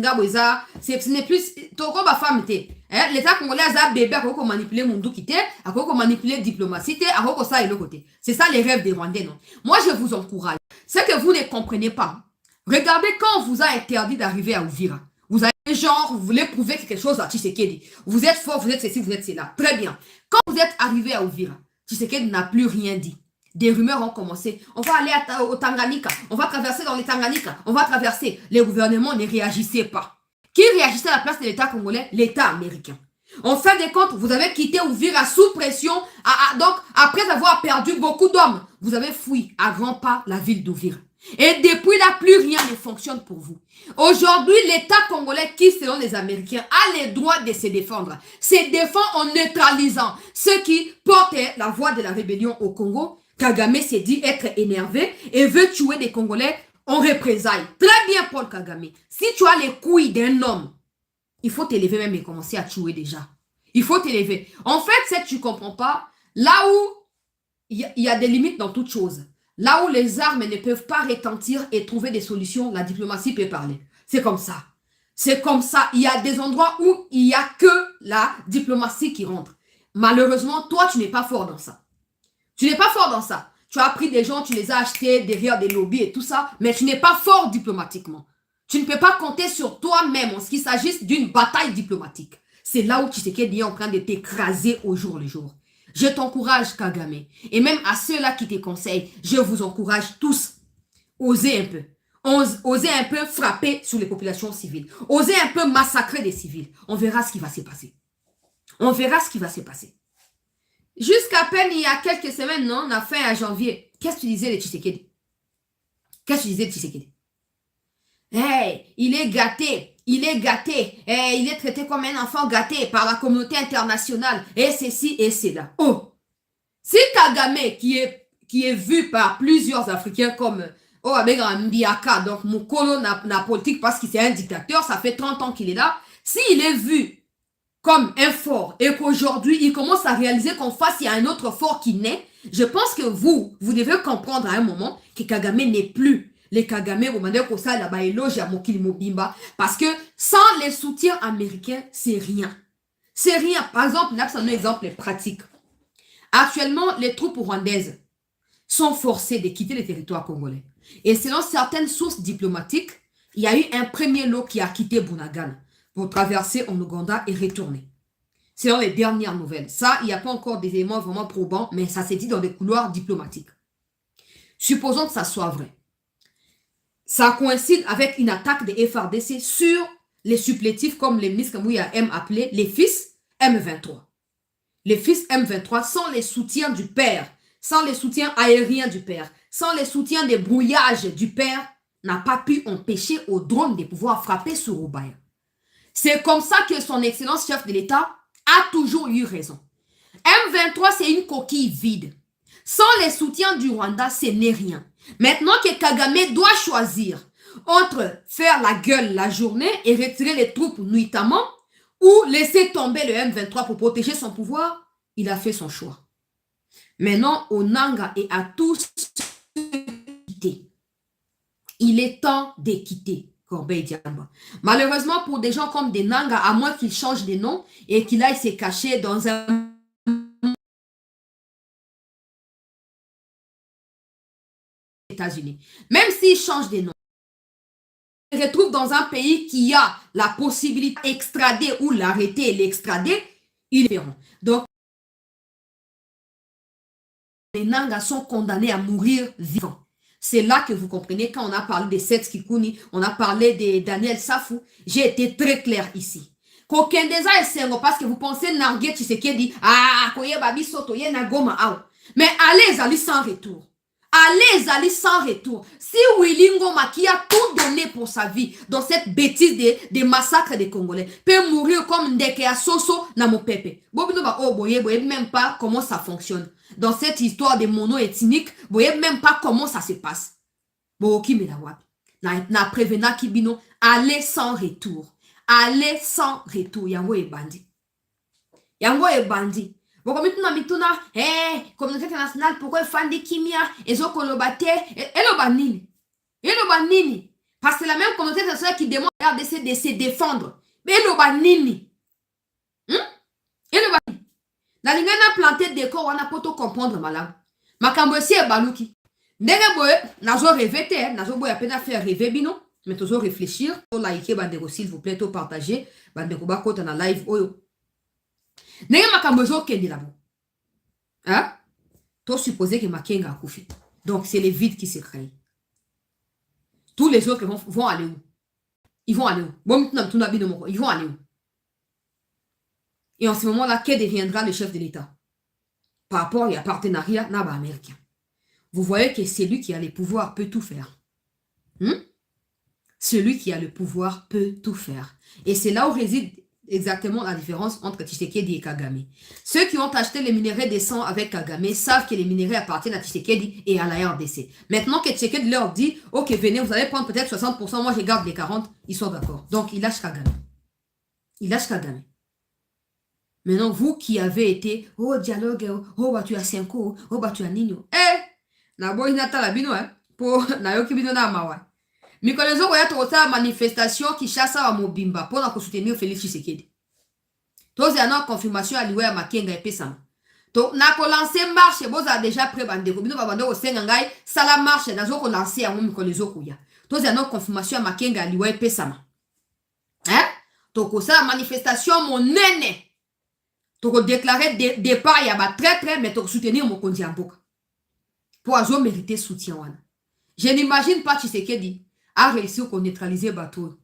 n'est plus toko ba femme té. L'État congolais a bébé à quoi manipuler mundu kité, à quoi manipuler diplomatie té, à quoi ça et le côté. C'est ça les rêves des Rwandais, non? Moi, je vous encourage. Ce que vous ne comprenez pas. Regardez quand on vous a interdit d'arriver à Uvira. Vous avez genre, vous voulez prouver quelque chose à Tshisekedi. Vous êtes fort, vous êtes ceci, vous êtes cela. Très bien. Quand vous êtes arrivé à Uvira, Tshisekedi n'a plus rien dit. Des rumeurs ont commencé. On va aller au Tanganyika. On va traverser dans les Tanganyika. On va traverser. Les gouvernements ne réagissaient pas. Qui réagissait à la place de l'État congolais? L'État américain. En fin de compte, vous avez quitté Uvira sous pression. Donc, après avoir perdu beaucoup d'hommes, vous avez fui à grands pas la ville d'Uvira. Et depuis là, plus rien ne fonctionne pour vous. Aujourd'hui, l'État congolais, qui selon les Américains, a le droit de se défendre. Se défend en neutralisant ceux qui portaient la voix de la rébellion au Congo. Kagame s'est dit être énervé et veut tuer des Congolais en représailles. Très bien, Paul Kagame. Si tu as les couilles d'un homme, il faut t'élever même et commencer à tuer déjà. Il faut t'élever. En fait, c'est que tu ne comprends pas, là où il y a des limites dans toute chose, là où les armes ne peuvent pas retentir et trouver des solutions, la diplomatie peut parler. C'est comme ça. C'est comme ça. Il y a des endroits où il n'y a que la diplomatie qui rentre. Malheureusement, toi, tu n'es pas fort dans ça. Tu n'es pas fort dans ça. Tu as pris des gens, tu les as achetés derrière des lobbies et tout ça, mais tu n'es pas fort diplomatiquement. Tu ne peux pas compter sur toi-même en ce qui s'agisse d'une bataille diplomatique. C'est là où Tshisekedi est en train de t'écraser au jour le jour. Je t'encourage, Kagame. Et même à ceux-là qui te conseillent, je vous encourage tous. Osez un peu. Osez un peu frapper sur les populations civiles. Osez un peu massacrer des civils. On verra ce qui va se passer. On verra ce qui va se passer. Jusqu'à peine il y a quelques semaines, non, on a fait à janvier. Qu'est-ce que tu disais de Tshisekedi? Qu'est-ce que tu disais de Tshisekedi? Hey, il est gâté. Il est gâté. Hey, il est traité comme un enfant gâté par la communauté internationale. Et ceci et cela. Oh! Si Kagame, qui est vu par plusieurs Africains comme avec Mbiaka, donc Mukolo na politique parce qu'il est un dictateur, ça fait 30 ans qu'il est là. S'il est vu comme un fort et qu'aujourd'hui, il commence à réaliser qu'en face, il y a un autre fort qui naît, je pense que vous devez comprendre à un moment que Kagame n'est plus les Kagame, parce que sans les soutiens américains, c'est rien. C'est rien. Par exemple, là, c'est un exemple pratique. Actuellement, les troupes rwandaises sont forcées de quitter le territoire congolais. Et selon certaines sources diplomatiques, il y a eu un premier lot qui a quitté Bunagana pour traverser en Ouganda et retourner. Selon les dernières nouvelles. Ça, il n'y a pas encore des éléments vraiment probants, mais ça s'est dit dans des couloirs diplomatiques. Supposons que ça soit vrai. Ça coïncide avec une attaque des FRDC sur les supplétifs, comme les ministres Mouya aiment appeler les fils M23. Les fils M23 sans les soutiens du père, sans les soutiens aériens du père, sans les soutiens des brouillages du père, n'a pas pu empêcher aux drones de pouvoir frapper sur Obaya. C'est comme ça que son excellence chef de l'État a toujours eu raison. M23, c'est une coquille vide. Sans les soutiens du Rwanda, ce n'est rien. Maintenant que Kagame doit choisir entre faire la gueule la journée et retirer les troupes nuitamment ou laisser tomber le M23 pour protéger son pouvoir, il a fait son choix. Maintenant, au Nanga et à tous quitter. Il est temps de quitter Corbeil Diamba. Malheureusement, pour des gens comme des Nanga, à moins qu'ils changent de nom et qu'il aille se cacher dans un États-Unis. Même s'ils changent de nom, ils se retrouvent dans un pays qui a la possibilité d'extrader ou l'arrêter et l'extrader, ils verront. Donc, les Nangas sont condamnés à mourir vivants. C'est là que vous comprenez, quand on a parlé de Seth Kikuni, on a parlé de Daniel Safou, j'ai été très clair ici. Kokendeza et Sengo, parce que vous pensez Narguet Tshisekedi, Koye Babi Soto, Yena Goma Ao. Mais allez, allez sans retour. Allez, allez sans retour. Si Willy Ngoma, qui a tout donné pour sa vie dans cette bêtise des massacres des Congolais, peut mourir comme Ndeke à Soso Namopepe. Bobino ba oh boye, boye même pas comment ça fonctionne. Dans cette histoire de mono-ethnique, vous voyez même pas comment ça se passe. Na prévena Kibino, allez sans retour. Allez sans retour. Yango e bandi. Yango e bandi. Boko mituna mituna, communauté internationale, pourquoi fandi kimia, ezo kolobate, eloba nini. Eloba nini. Parce que c'est la même communauté internationale qui demande à RDC de se défendre. Mais eloba nini. Eloba nini. La ligne n'a planté des corps, on a pas tout comprendre malade. Makambo si e baluki. Ndenge boye, nazo rêver te, nazo boye à peine faire rêver bino, mais toujours réfléchir, to liker bandeko s'il vous plaît, to partager, bandeko ba kota na live oyo. Ndenge makambo zo kendi là-bas. Hein? To supposer que Makenga a koufi. Donc c'est les vides qui se créent. Tous les autres vont aller où? Ils vont aller où? Bon, ils vont aller où? Et en ce moment-là, que deviendra le chef de l'État? Par rapport à partenariat naba américain. Vous voyez que celui qui a le pouvoir peut tout faire. Celui qui a le pouvoir peut tout faire. Et c'est là où réside exactement la différence entre Tshisekedi et Kagame. Ceux qui ont acheté les minéraux des sangs avec Kagame savent que les minéraux appartiennent à Tshisekedi et à la RDC. Maintenant que Tshisekedi leur dit, ok, venez, vous allez prendre peut-être 60%, moi je garde les 40%, ils sont d'accord. Donc il lâche Kagame. Il lâche Kagame. Maintenant, vous qui avez été, oh dialogue, oh bah tu as 5 ans, oh bah tu as Nino. Na boy nata la bino, pour na yoki bino na mawa. Mikolezo koya tota manifestation qui chasse à Mobimba pour na soutenir Félix Tshisekedi. Tozi ana confirmation aliwe ya Makenga epesama. To na ko lancer marche boza déjà prêt bandeko bino ba bando ko senga ngai sala marche nazo ko lancer ya mikolezo koya. Tozi ana confirmation ya Makenga aliwe epesama. To ko sa manifestation monene. To déclarer départ ya ba très mais to soutenir mon konzi amboka. Pour avoir mérité soutien wana. Je n'imagine pas Tshisekedi a réussi à neutraliser bateau.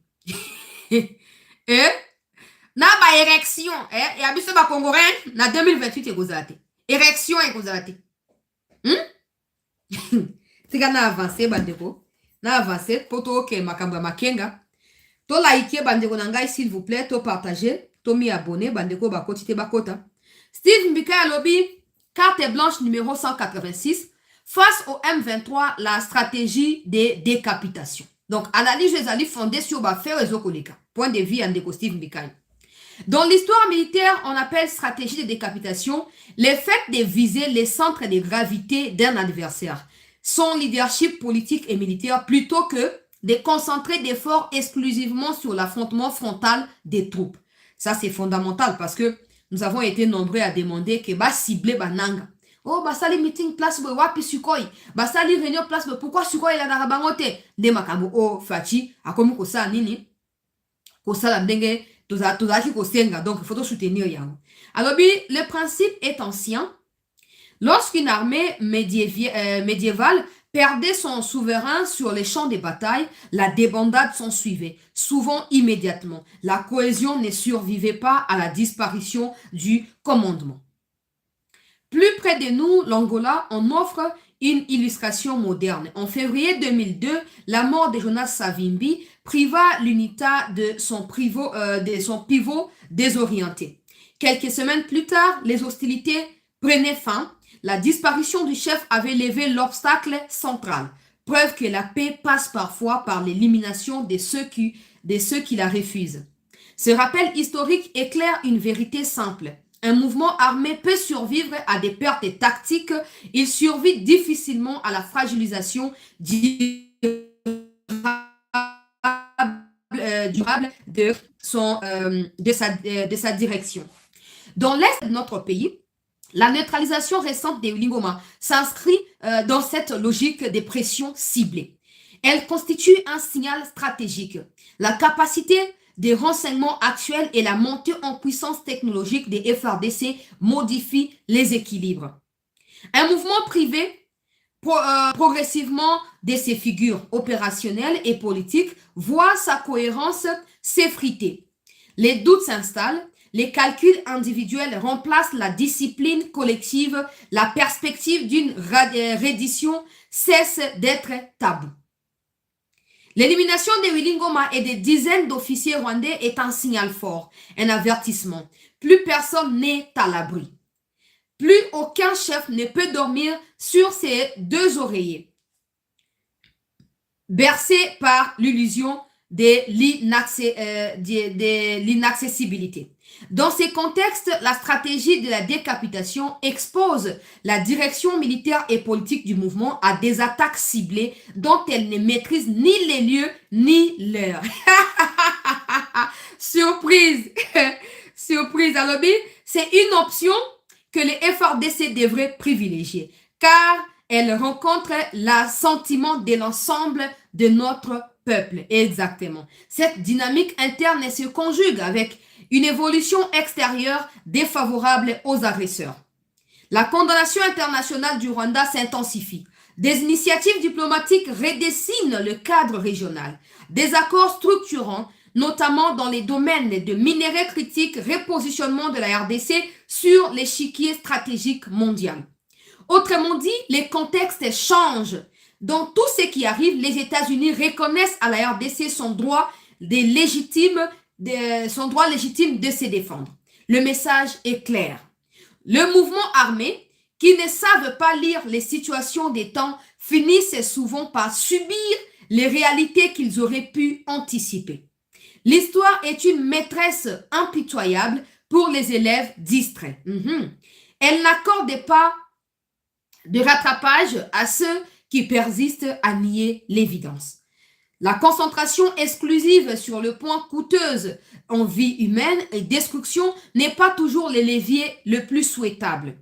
Na ba érection, et abiso ba congolais na 2028 egozate. Érection egozate. Tika na avancer bandeko. Na avancer poto ke makambo Makenga. To like bandeko na ngai s'il vous plaît, to partager. Tomi abonné, bandeko bakoti te bakota. Steve Mbika lobby, carte blanche numéro 186, face au M23, la stratégie de décapitation. Donc, analyse les alliés fondée sur Bafé et Zokoleka. Point de vue Andeko Steve Mbika. Dans l'histoire militaire, on appelle stratégie de décapitation le fait de viser les centres de gravité d'un adversaire, son leadership politique et militaire, plutôt que de concentrer d'efforts exclusivement sur l'affrontement frontal des troupes. Ça, c'est fondamental parce que nous avons été nombreux à demander que va cibler Bananga. Oh, basali meeting place boy wapi Sukhoi. Basali réunion place boy. Pourquoi Sukhoi la narabangote? De makambo oh fachi. Akomi kosa nini? Kosa la ndenge. Tozaki kosenga. Donc, il faut soutenir yango. Alors, le principe est ancien. Lorsqu'une armée médiévale perdait son souverain sur les champs de bataille, la débandade s'en suivait, souvent immédiatement. La cohésion ne survivait pas à la disparition du commandement. Plus près de nous, l'Angola en offre une illustration moderne. En février 2002, la mort de Jonas Savimbi priva l'UNITA de son pivot désorienté. Quelques semaines plus tard, les hostilités prenaient fin. La disparition du chef avait levé l'obstacle central. Preuve que la paix passe parfois par l'élimination de ceux qui la refusent. Ce rappel historique éclaire une vérité simple. Un mouvement armé peut survivre à des pertes tactiques. Il survit difficilement à la fragilisation durable de sa direction. Dans l'est de notre pays, la neutralisation récente des Lingoma s'inscrit dans cette logique des pressions ciblées. Elle constitue un signal stratégique. La capacité des renseignements actuels et la montée en puissance technologique des FRDC modifient les équilibres. Un mouvement privé progressivement de ses figures opérationnelles et politiques voit sa cohérence s'effriter. Les doutes s'installent. Les calculs individuels remplacent la discipline collective. La perspective d'une reddition cesse d'être tabou. L'élimination de Willy Ngoma et des dizaines d'officiers rwandais est un signal fort, un avertissement. Plus personne n'est à l'abri. Plus aucun chef ne peut dormir sur ses deux oreillers, bercé par l'illusion de l'inaccessibilité. Dans ces contextes, la stratégie de la décapitation expose la direction militaire et politique du mouvement à des attaques ciblées dont elle ne maîtrise ni les lieux ni l'heure. Surprise! Surprise, alors c'est une option que les FRDC devraient privilégier car elle rencontre l'assentiment de l'ensemble de notre peuple. Exactement. Cette dynamique interne se conjugue avec une évolution extérieure défavorable aux agresseurs. La condamnation internationale du Rwanda s'intensifie. Des initiatives diplomatiques redessinent le cadre régional. Des accords structurants, notamment dans les domaines de minerais critiques, repositionnement de la RDC sur l'échiquier stratégique mondial. Autrement dit, les contextes changent. Dans tout ce qui arrive, les États-Unis reconnaissent à la RDC son droit légitime de se défendre. Le message est clair. Le mouvement armé, qui ne savent pas lire les situations des temps, finissent souvent par subir les réalités qu'ils auraient pu anticiper. L'histoire est une maîtresse impitoyable pour les élèves distraits. Elle n'accorde pas de rattrapage à ceux qui persistent à nier l'évidence. La concentration exclusive sur le point coûteuse en vie humaine et destruction n'est pas toujours le levier le plus souhaitable.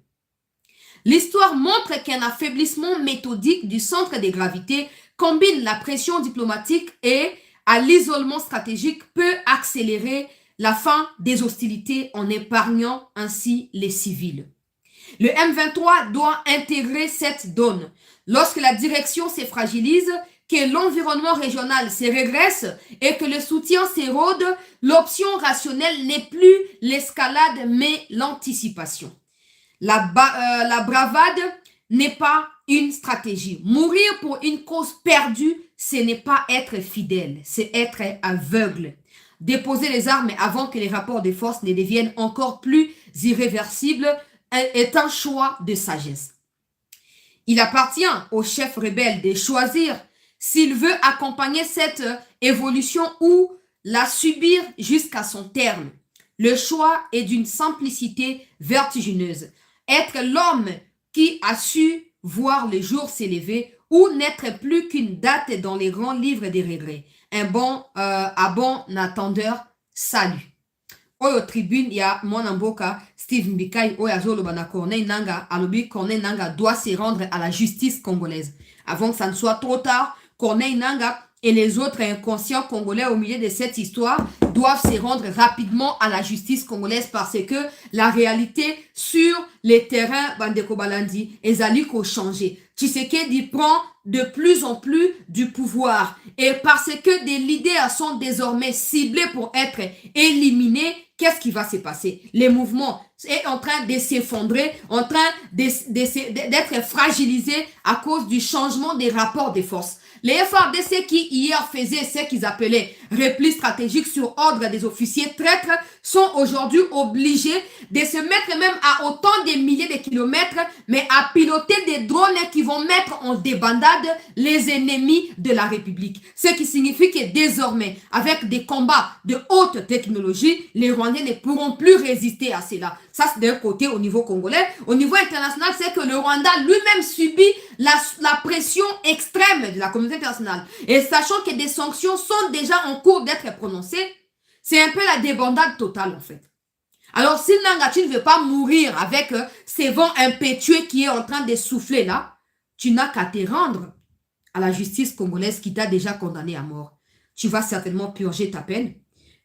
L'histoire montre qu'un affaiblissement méthodique du centre de gravité combine la pression diplomatique et à l'isolement stratégique peut accélérer la fin des hostilités en épargnant ainsi les civils. Le M23 doit intégrer cette donne. Lorsque la direction se fragilise, que l'environnement régional se régresse et que le soutien s'érode, l'option rationnelle n'est plus l'escalade mais l'anticipation. La bravade n'est pas une stratégie. Mourir pour une cause perdue, ce n'est pas être fidèle, c'est être aveugle. Déposer les armes avant que les rapports de force ne deviennent encore plus irréversibles est un choix de sagesse. Il appartient au chef rebelle de choisir s'il veut accompagner cette évolution ou la subir jusqu'à son terme. Le choix est d'une simplicité vertigineuse. Être l'homme qui a su voir le jour s'élever ou n'être plus qu'une date dans les grands livres des regrets. À bon attendeur, salut. oyo tribune, il y a Mwanamboka, Steve Mbikai, Oyazolo Bana Corneille Nanga, Alobi Corneille Nanga doit se rendre à la justice congolaise. Avant que ça ne soit trop tard, Corneille Nanga et les autres inconscients congolais au milieu de cette histoire doivent se rendre rapidement à la justice congolaise parce que la réalité sur les terrains Bandeko Balandi et Zaliko changé. Tshisekedi prend de plus en plus du pouvoir et parce que des leaders sont désormais ciblés pour être éliminés, qu'est-ce qui va se passer? Les mouvements sont en train de s'effondrer, en train d'être fragilisés à cause du changement des rapports de force. Les FARDC qui hier faisaient ce qu'ils appelaient repli stratégique sur ordre des officiers traîtres sont aujourd'hui obligés de se mettre même à autant de milliers de kilomètres, mais à piloter des drones qui vont mettre en débandade les ennemis de la République. Ce qui signifie que désormais, avec des combats de haute technologie, les Rwandais ne pourront plus résister à cela. Ça, c'est d'un côté au niveau congolais. Au niveau international, c'est que le Rwanda lui-même subit la pression extrême de la communauté internationale. Et sachant que des sanctions sont déjà en cours d'être prononcées, c'est un peu la débandade totale en fait. Alors, si Nangati ne veut pas mourir avec ces vents impétueux qui est en train de souffler là, tu n'as qu'à te rendre à la justice congolaise qui t'a déjà condamné à mort. Tu vas certainement purger ta peine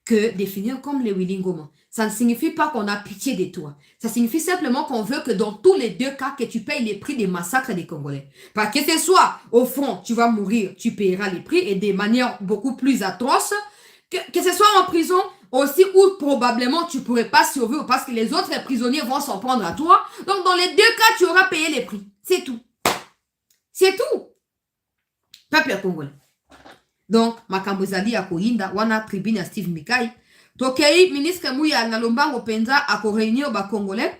que de finir comme les Willingoma. Ça ne signifie pas qu'on a pitié de toi. Ça signifie simplement qu'on veut que dans tous les deux cas, que tu payes les prix des massacres des Congolais. Parce que ce soit au front, tu vas mourir, tu payeras les prix et de manière beaucoup plus atroce. Que ce soit en prison aussi où probablement tu ne pourrais pas survivre parce que les autres prisonniers vont s'en prendre à toi. Donc dans les deux cas, tu auras payé les prix. C'est tout. C'est tout. Peuple congolais. Donc, Makambozali Akoyinda, wana tribune ya Steve Mikai. Tokei, ministre Mouya Nalombango Penza, ako réunir ba Congolais,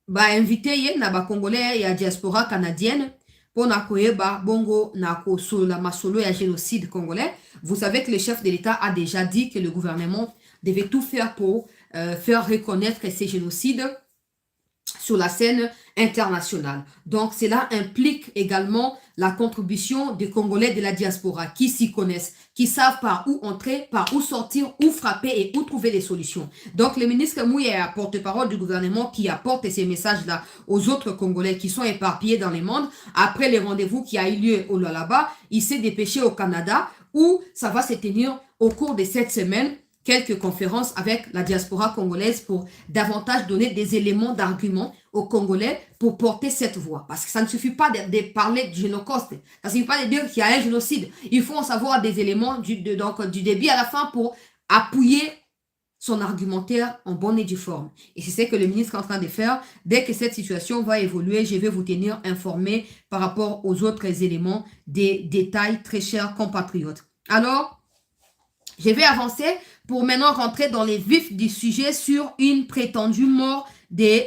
ba invité ye na ba Congolais ya diaspora canadienne, pour na koyeba bongo na ko la masolo ya génocide congolais. Vous savez que le chef de l'État a déjà dit que le gouvernement devait tout faire pour faire reconnaître ces génocides sur la scène internationale. Donc, cela implique également la contribution des Congolais de la diaspora qui s'y connaissent, qui savent par où entrer, par où sortir, où frapper et où trouver des solutions. Donc, le ministre Mouya, porte-parole du gouvernement, qui apporte ces messages-là aux autres Congolais qui sont éparpillés dans les mondes, après les rendez-vous qui a eu lieu au Lualaba, il s'est dépêché au Canada où ça va se tenir au cours de cette semaine quelques conférences avec la diaspora congolaise pour davantage donner des éléments d'argument aux Congolais pour porter cette voix. Parce que ça ne suffit pas de parler du génocide. Ça ne suffit pas de dire qu'il y a un génocide. Il faut en savoir des éléments du début à la fin pour appuyer son argumentaire en bonne et due forme. Et c'est ce que le ministre est en train de faire. Dès que cette situation va évoluer, je vais vous tenir informé par rapport aux autres éléments, des détails très chers compatriotes. Alors, je vais avancer pour maintenant rentrer dans les vifs du sujet sur une prétendue mort de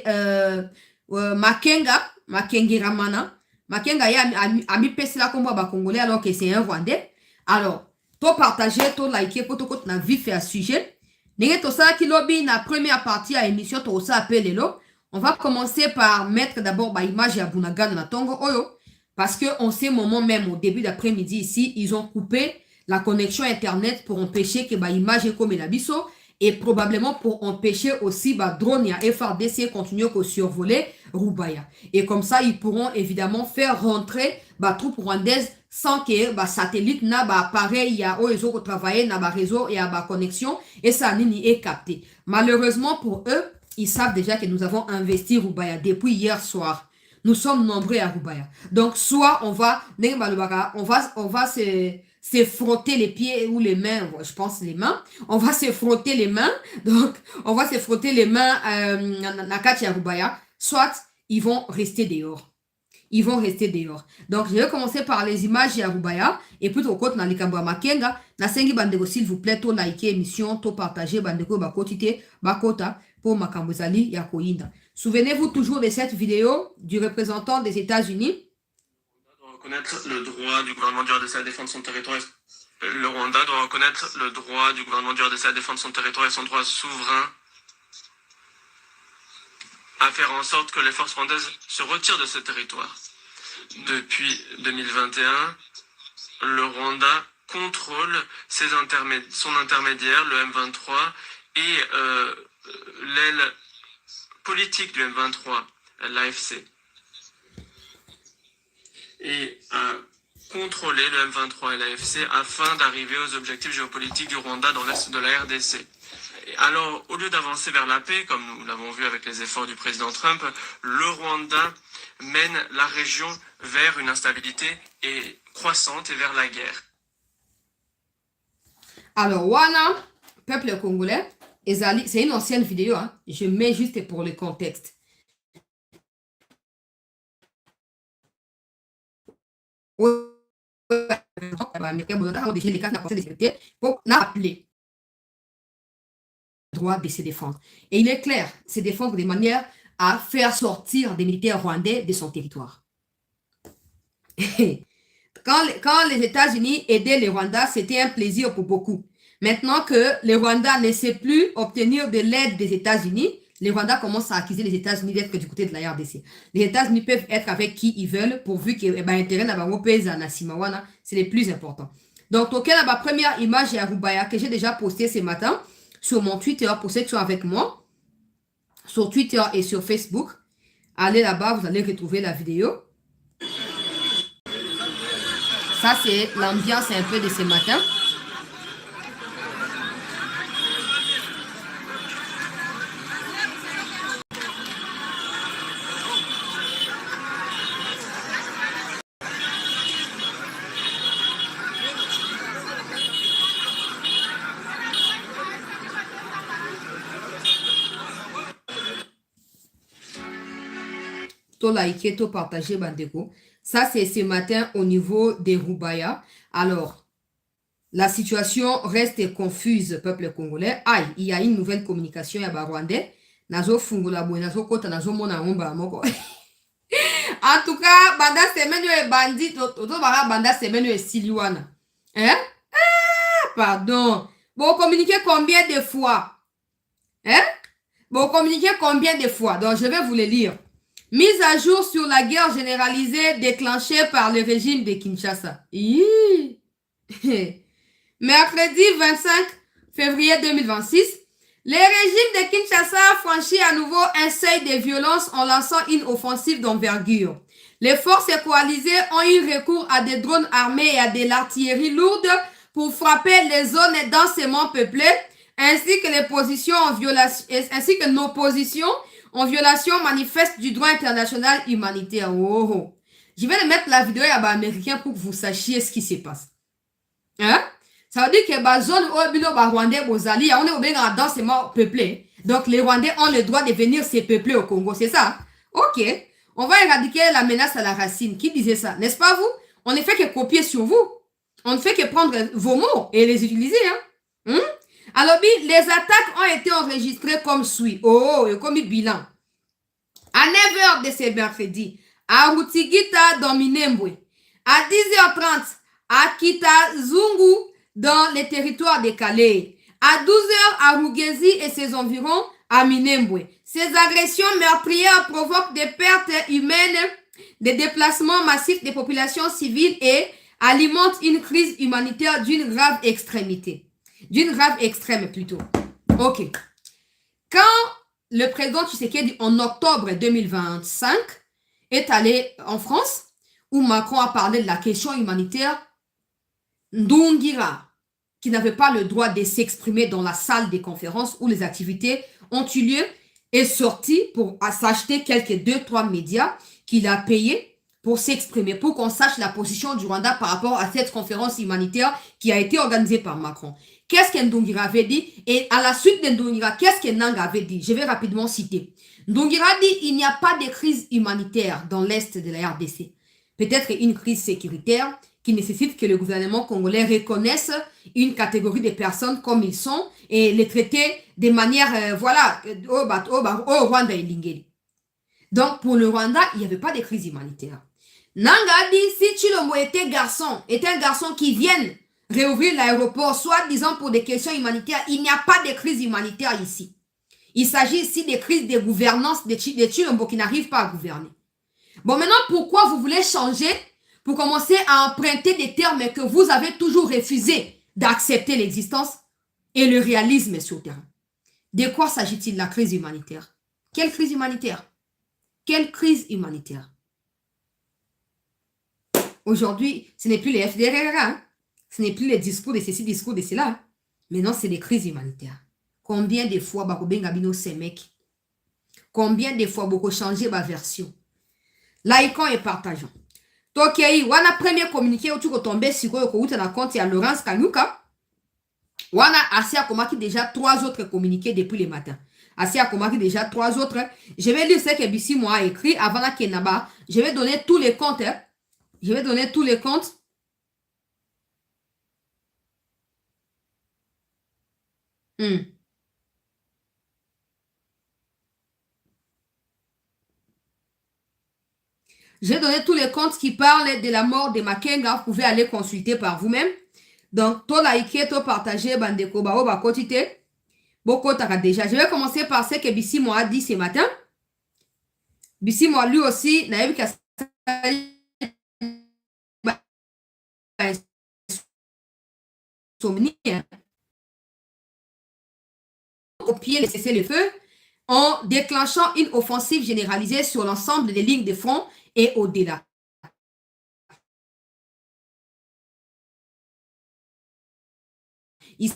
Makenga Ramana. Makenga a mis Pesla comme Congolais alors que c'est un Rwandais. Alors, to partager, to liker, pour to na vif et à sujet. N'est-ce pas ça qui lobby la première partie à l'émission, to ça appelle lo. On va commencer par mettre d'abord l'image à Bunaga dans la tongo oyo. Parce qu'en ces moments même, au début d'après-midi ici, ils ont coupé la connexion internet pour empêcher que l'image est comme la biso et probablement pour empêcher aussi drone et FARDC continuer à survoler Rubaya. Et comme ça, ils pourront évidemment faire rentrer troupes rwandaises sans que satellite n'a appareil ya ils ont travaillé na réseau et à connexion et ça n'y est capté. Malheureusement pour eux, ils savent déjà que nous avons investi Rubaya depuis hier soir. Nous sommes nombreux à Rubaya. Donc soit on va se frotter les pieds ou les mains, je pense les mains. On va se frotter les mains. Donc, on va se frotter les mains na kati ya Rubaya. Soit, ils vont rester dehors. Ils vont rester dehors. Donc, je vais commencer par les images ya Rubaya. Et puis, au côté, na likambo ya Makenga. Na sengi bandeko, s'il vous plaît, to liker émission, to partager bandeko, bakotite, bakota, pour Makambozali ya Koyinda. Souvenez-vous toujours de cette vidéo du représentant des États-Unis. Reconnaître le droit du gouvernement du RDC à défendre son territoire. Le Rwanda doit reconnaître le droit du gouvernement du RDC à défendre son territoire et son droit souverain à faire en sorte que les forces rwandaises se retirent de ce territoire. Depuis 2021, le Rwanda contrôle son intermédiaire, le M23, et l'aile politique du M23, l'AFC, et à contrôler le M23 et l'AFC afin d'arriver aux objectifs géopolitiques du Rwanda dans l'est de la RDC. Et alors, au lieu d'avancer vers la paix, comme nous l'avons vu avec les efforts du président Trump, le Rwanda mène la région vers une instabilité et croissante et vers la guerre. Alors, Wana, peuple congolais, c'est une ancienne vidéo, hein. Je mets juste pour le contexte. Pour appeler le droit de se défendre. Et il est clair, se défendre de manière à faire sortir des militaires rwandais de son territoire. Quand les États-Unis aidaient les Rwandais, c'était un plaisir pour beaucoup. Maintenant que les Rwandais ne sait plus obtenir de l'aide des États-Unis, les Rwandais commencent à accuser les États-Unis d'être du côté de la RDC. Les États-Unis peuvent être avec qui ils veulent, pourvu que l'intérêt n'a c'est le plus important. Donc, la première image à Rubaya que j'ai déjà postée ce matin sur mon Twitter, pour ceux qui sont avec moi, sur Twitter et sur Facebook. Allez là-bas, vous allez retrouver la vidéo. Ça, c'est l'ambiance un peu de ce matin. Liker, tout partager, Bandeko. Ça, c'est ce matin au niveau des Rubaya. Alors, la situation reste confuse, peuple congolais. Aïe, il y a une nouvelle communication à Rwandais. Nazo fungula boy, nazo kota, nazo mona omba moko. En tout cas, banda semenu e bandit, toto banda semenu e siliwana. Hein? Ah, pardon. Bon, communiquer combien de fois? Hein? Bon, communiquer combien de fois? Donc, je vais vous le lire. Mise à jour sur la guerre généralisée déclenchée par le régime de Kinshasa. Mercredi 25 février 2026, le régime de Kinshasa a franchi à nouveau un seuil de violence en lançant une offensive d'envergure. Les forces coalisées ont eu recours à des drones armés et à de l'artillerie lourde pour frapper les zones densément peuplées, ainsi que les positions en violation, ainsi que nos positions en violation manifeste du droit international humanitaire. Oh. Je vais mettre la vidéo à l'américain pour que vous sachiez ce qui se passe. Hein? Ça veut dire que la zone où les Rwandais Bozali, on est bien densément peuplé. Donc les Rwandais ont le droit de venir se peupler au Congo, c'est ça? Ok. On va éradiquer la menace à la racine. Qui disait ça? N'est-ce pas vous? On ne fait que copier sur vous. On ne fait que prendre vos mots et les utiliser. Hein? Alors, les attaques ont été enregistrées comme suit. Oh, et comme bilan. À 9h de ce mercredi, à Rutigita dans Minembwe. À 10h30, à Kitazungu dans les territoires de Calais. À 12h, à Rugezi et ses environs, à Minembwe. Ces agressions meurtrières provoquent des pertes humaines, des déplacements massifs des populations civiles et alimentent une crise humanitaire d'une grave extrémité. D'une grave extrême plutôt. Ok. Quand le président Tshisekedi, en octobre 2025, est allé en France, où Macron a parlé de la question humanitaire, Ndungira, qui n'avait pas le droit de s'exprimer dans la salle des conférences où les activités ont eu lieu, est sorti pour s'acheter quelques 2-3 médias qu'il a payés pour s'exprimer, pour qu'on sache la position du Rwanda par rapport à cette conférence humanitaire qui a été organisée par Macron. Qu'est-ce que Ndungira avait dit? Et à la suite de Ndungira, qu'est-ce que Nanga avait dit? Je vais rapidement citer. Ndungira dit il n'y a pas de crise humanitaire dans l'est de la RDC. Peut-être une crise sécuritaire qui nécessite que le gouvernement congolais reconnaisse une catégorie de personnes comme ils sont et les traiter de manière, voilà, au Rwanda et Lingeri. Donc, pour le Rwanda, il n'y avait pas de crise humanitaire. Nanga dit si Chilombo était un garçon qui vienne réouvrir l'aéroport, soit disant pour des questions humanitaires, il n'y a pas de crise humanitaire ici. Il s'agit ici des crises de gouvernance de Chilombo qui n'arrivent pas à gouverner. Bon, maintenant, pourquoi vous voulez changer pour commencer à emprunter des termes que vous avez toujours refusé d'accepter l'existence et le réalisme sur le terrain? De quoi s'agit-il, la crise humanitaire? Quelle crise humanitaire? Quelle crise humanitaire? Aujourd'hui, ce n'est plus les FDR, hein? Ce n'est plus les discours de ceci, discours de cela. Hein? Maintenant, c'est des crises humanitaires. Combien de fois, Bakobengabino, ces mecs? Combien de fois, beaucoup changé ma version? Likons et partageons. Tokei, wana premier communiqué où tu peux tomber sur le compte, il y a Laurence Kanyuka. Wana Asia Komaki déjà 3 autres communiqués depuis le matin. Asia Komaki déjà 3 autres. Je vais lire ce que Bissi moi a écrit avant la Kenaba. Je vais donner tous les comptes. Hein. Je vais donner tous les comptes. J'ai donné tous les comptes qui parlent de la mort de Makenga. Vous pouvez aller consulter par vous-même. Donc, to liker, to partager, bandeko, bao, ba kotite. Boko taka déjà. Je vais commencer par ce que Bissi moi a dit ce matin. Bissi moi, lui aussi, n'a eu qu'à au pied de cesser le feu en déclenchant une offensive généralisée sur l'ensemble des lignes de front et au-delà. Ils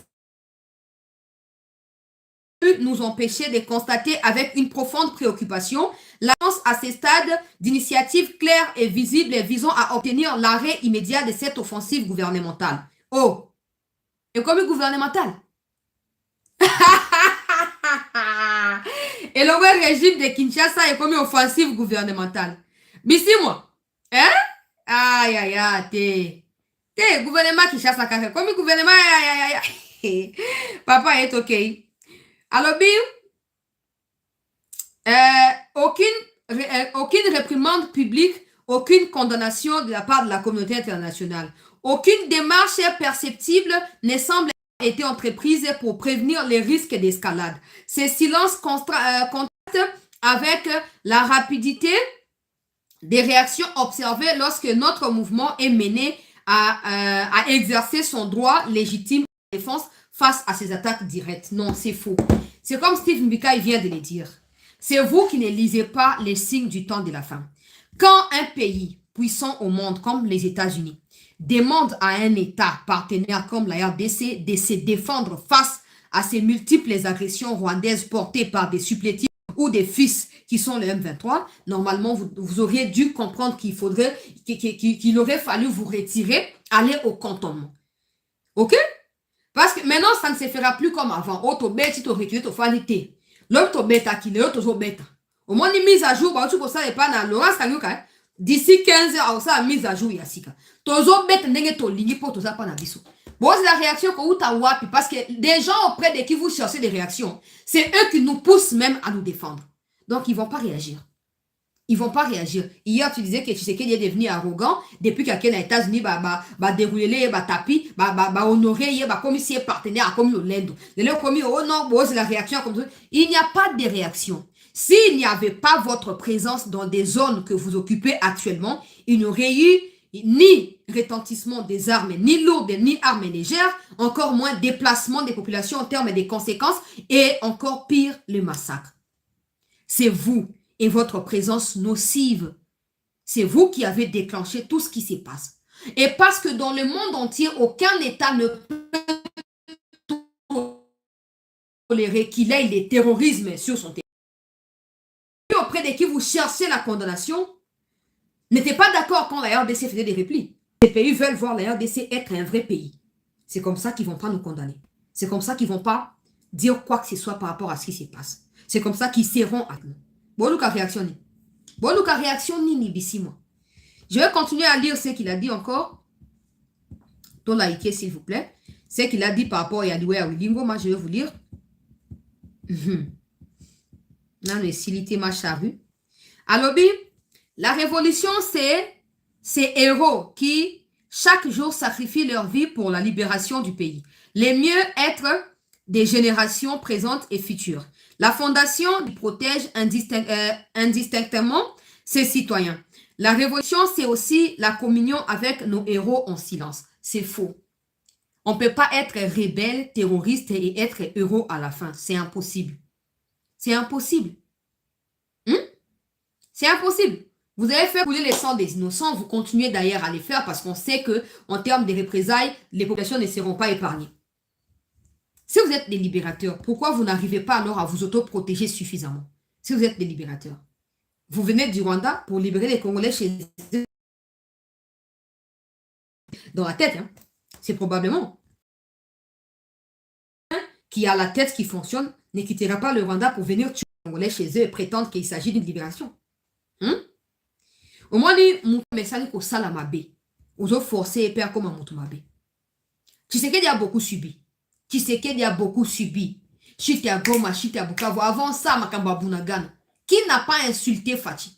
nous empêcher de constater avec une profonde préoccupation l'annonce à ces stades d'initiatives claires et visibles visant à obtenir l'arrêt immédiat de cette offensive gouvernementale. Oh, et comme gouvernementale. Et le régime de Kinshasa est comme une offensive gouvernementale. Bissi moi, hein? Aïe, aïe, aïe, t'es gouvernement Kinshasa, comme gouvernement, aïe, aïe, aïe. Papa est ok. Alors, aucune réprimande publique, aucune condamnation de la part de la communauté internationale. Aucune démarche perceptible ne semble avoir été entreprise pour prévenir les risques d'escalade. Ces silences contrastent avec la rapidité des réactions observées lorsque notre mouvement est mené à exercer son droit légitime de défense face à ces attaques directes. Non, c'est faux. C'est comme Steve Mbika vient de le dire. C'est vous qui ne lisez pas les signes du temps de la fin. Quand un pays puissant au monde comme les États-Unis demande à un État partenaire comme la RDC de se défendre face à ces multiples agressions rwandaises portées par des supplétifs ou des fils qui sont le M23, normalement, vous auriez dû comprendre qu'il aurait fallu vous retirer, aller au cantonnement. OK? Parce que maintenant, ça ne se fera plus comme avant. Auto bête, tu reculé, tu fanité. L'autre bêta qui est autre bêta. Au moins, une mise à jour, tu peux ça et pas dans Laurence Kanyuka. D'ici 15 heures, ça mise à jour, Yassika. Tozo bête n'est pas ligne pour tout ça, pas biso. Bon, c'est la réaction que vous avez parce que des gens auprès de qui vous cherchez des réactions, c'est eux qui nous poussent même à nous défendre. Donc, ils ne vont pas réagir. Ils ne vont pas réagir. Hier, tu disais que tu sais qu'il est devenu arrogant depuis qu'à les États-Unis déroulé, tapis, honoré, comme si partenaire, comme le lendo. Comme oh non, c'est la réaction comme ça. Il n'y a pas de réaction. S'il n'y avait pas votre présence dans des zones que vous occupez actuellement, il n'y aurait eu ni retentissement des armes, ni lourdes, ni armes légères, encore moins déplacement des populations en termes des conséquences et encore pire, le massacre. C'est vous et votre présence nocive. C'est vous qui avez déclenché tout ce qui se passe. Et parce que dans le monde entier, aucun État ne peut tolérer qu'il ait des terrorismes sur son territoire. Auprès de qui vous cherchez la condamnation, n'était pas d'accord quand la RDC faisait des replis. Les pays veulent voir la RDC être un vrai pays. C'est comme ça qu'ils ne vont pas nous condamner. C'est comme ça qu'ils ne vont pas dire quoi que ce soit par rapport à ce qui se passe. C'est comme ça qu'ils seront à nous. Bon, Lucas réaction. Bon, Lucas réaction ni bissi moi. Je vais continuer à lire ce qu'il a dit encore. Ton like, s'il vous plaît. Ce qu'il a dit par rapport à Yadiwe à Wilingo, moi je vais vous lire. Là, le silité ma charrue. Alors, la révolution, c'est ces héros qui, chaque jour, sacrifient leur vie pour la libération du pays. Les mieux être des générations présentes et futures. La fondation protège indistinctement ses citoyens. La révolution, c'est aussi la communion avec nos héros en silence. C'est faux. On ne peut pas être rebelle, terroriste et être héros à la fin. C'est impossible. C'est impossible. C'est impossible. Vous avez fait couler les sangs des innocents, vous continuez d'ailleurs à les faire parce qu'on sait que en termes de représailles, les populations ne seront pas épargnées. Si vous êtes des libérateurs, pourquoi vous n'arrivez pas alors à vous autoprotéger suffisamment? Si vous êtes des libérateurs. Vous venez du Rwanda pour libérer les Congolais chez eux. Dans la tête, hein. C'est probablement qui a la tête qui fonctionne ne quittera pas le Rwanda pour venir tuer les Congolais chez eux et prétendre qu'il s'agit d'une libération. Au moins, mon message pour ça la mabe. Aux autres forcés et père comme un mabe. Tu sais qu'il y a beaucoup subi. Tu sais qu'il y a beaucoup subi. Chute à Goma, chute à Bukavu. Avant ça, Makamba Bunagana. Qui n'a pas insulté Fati?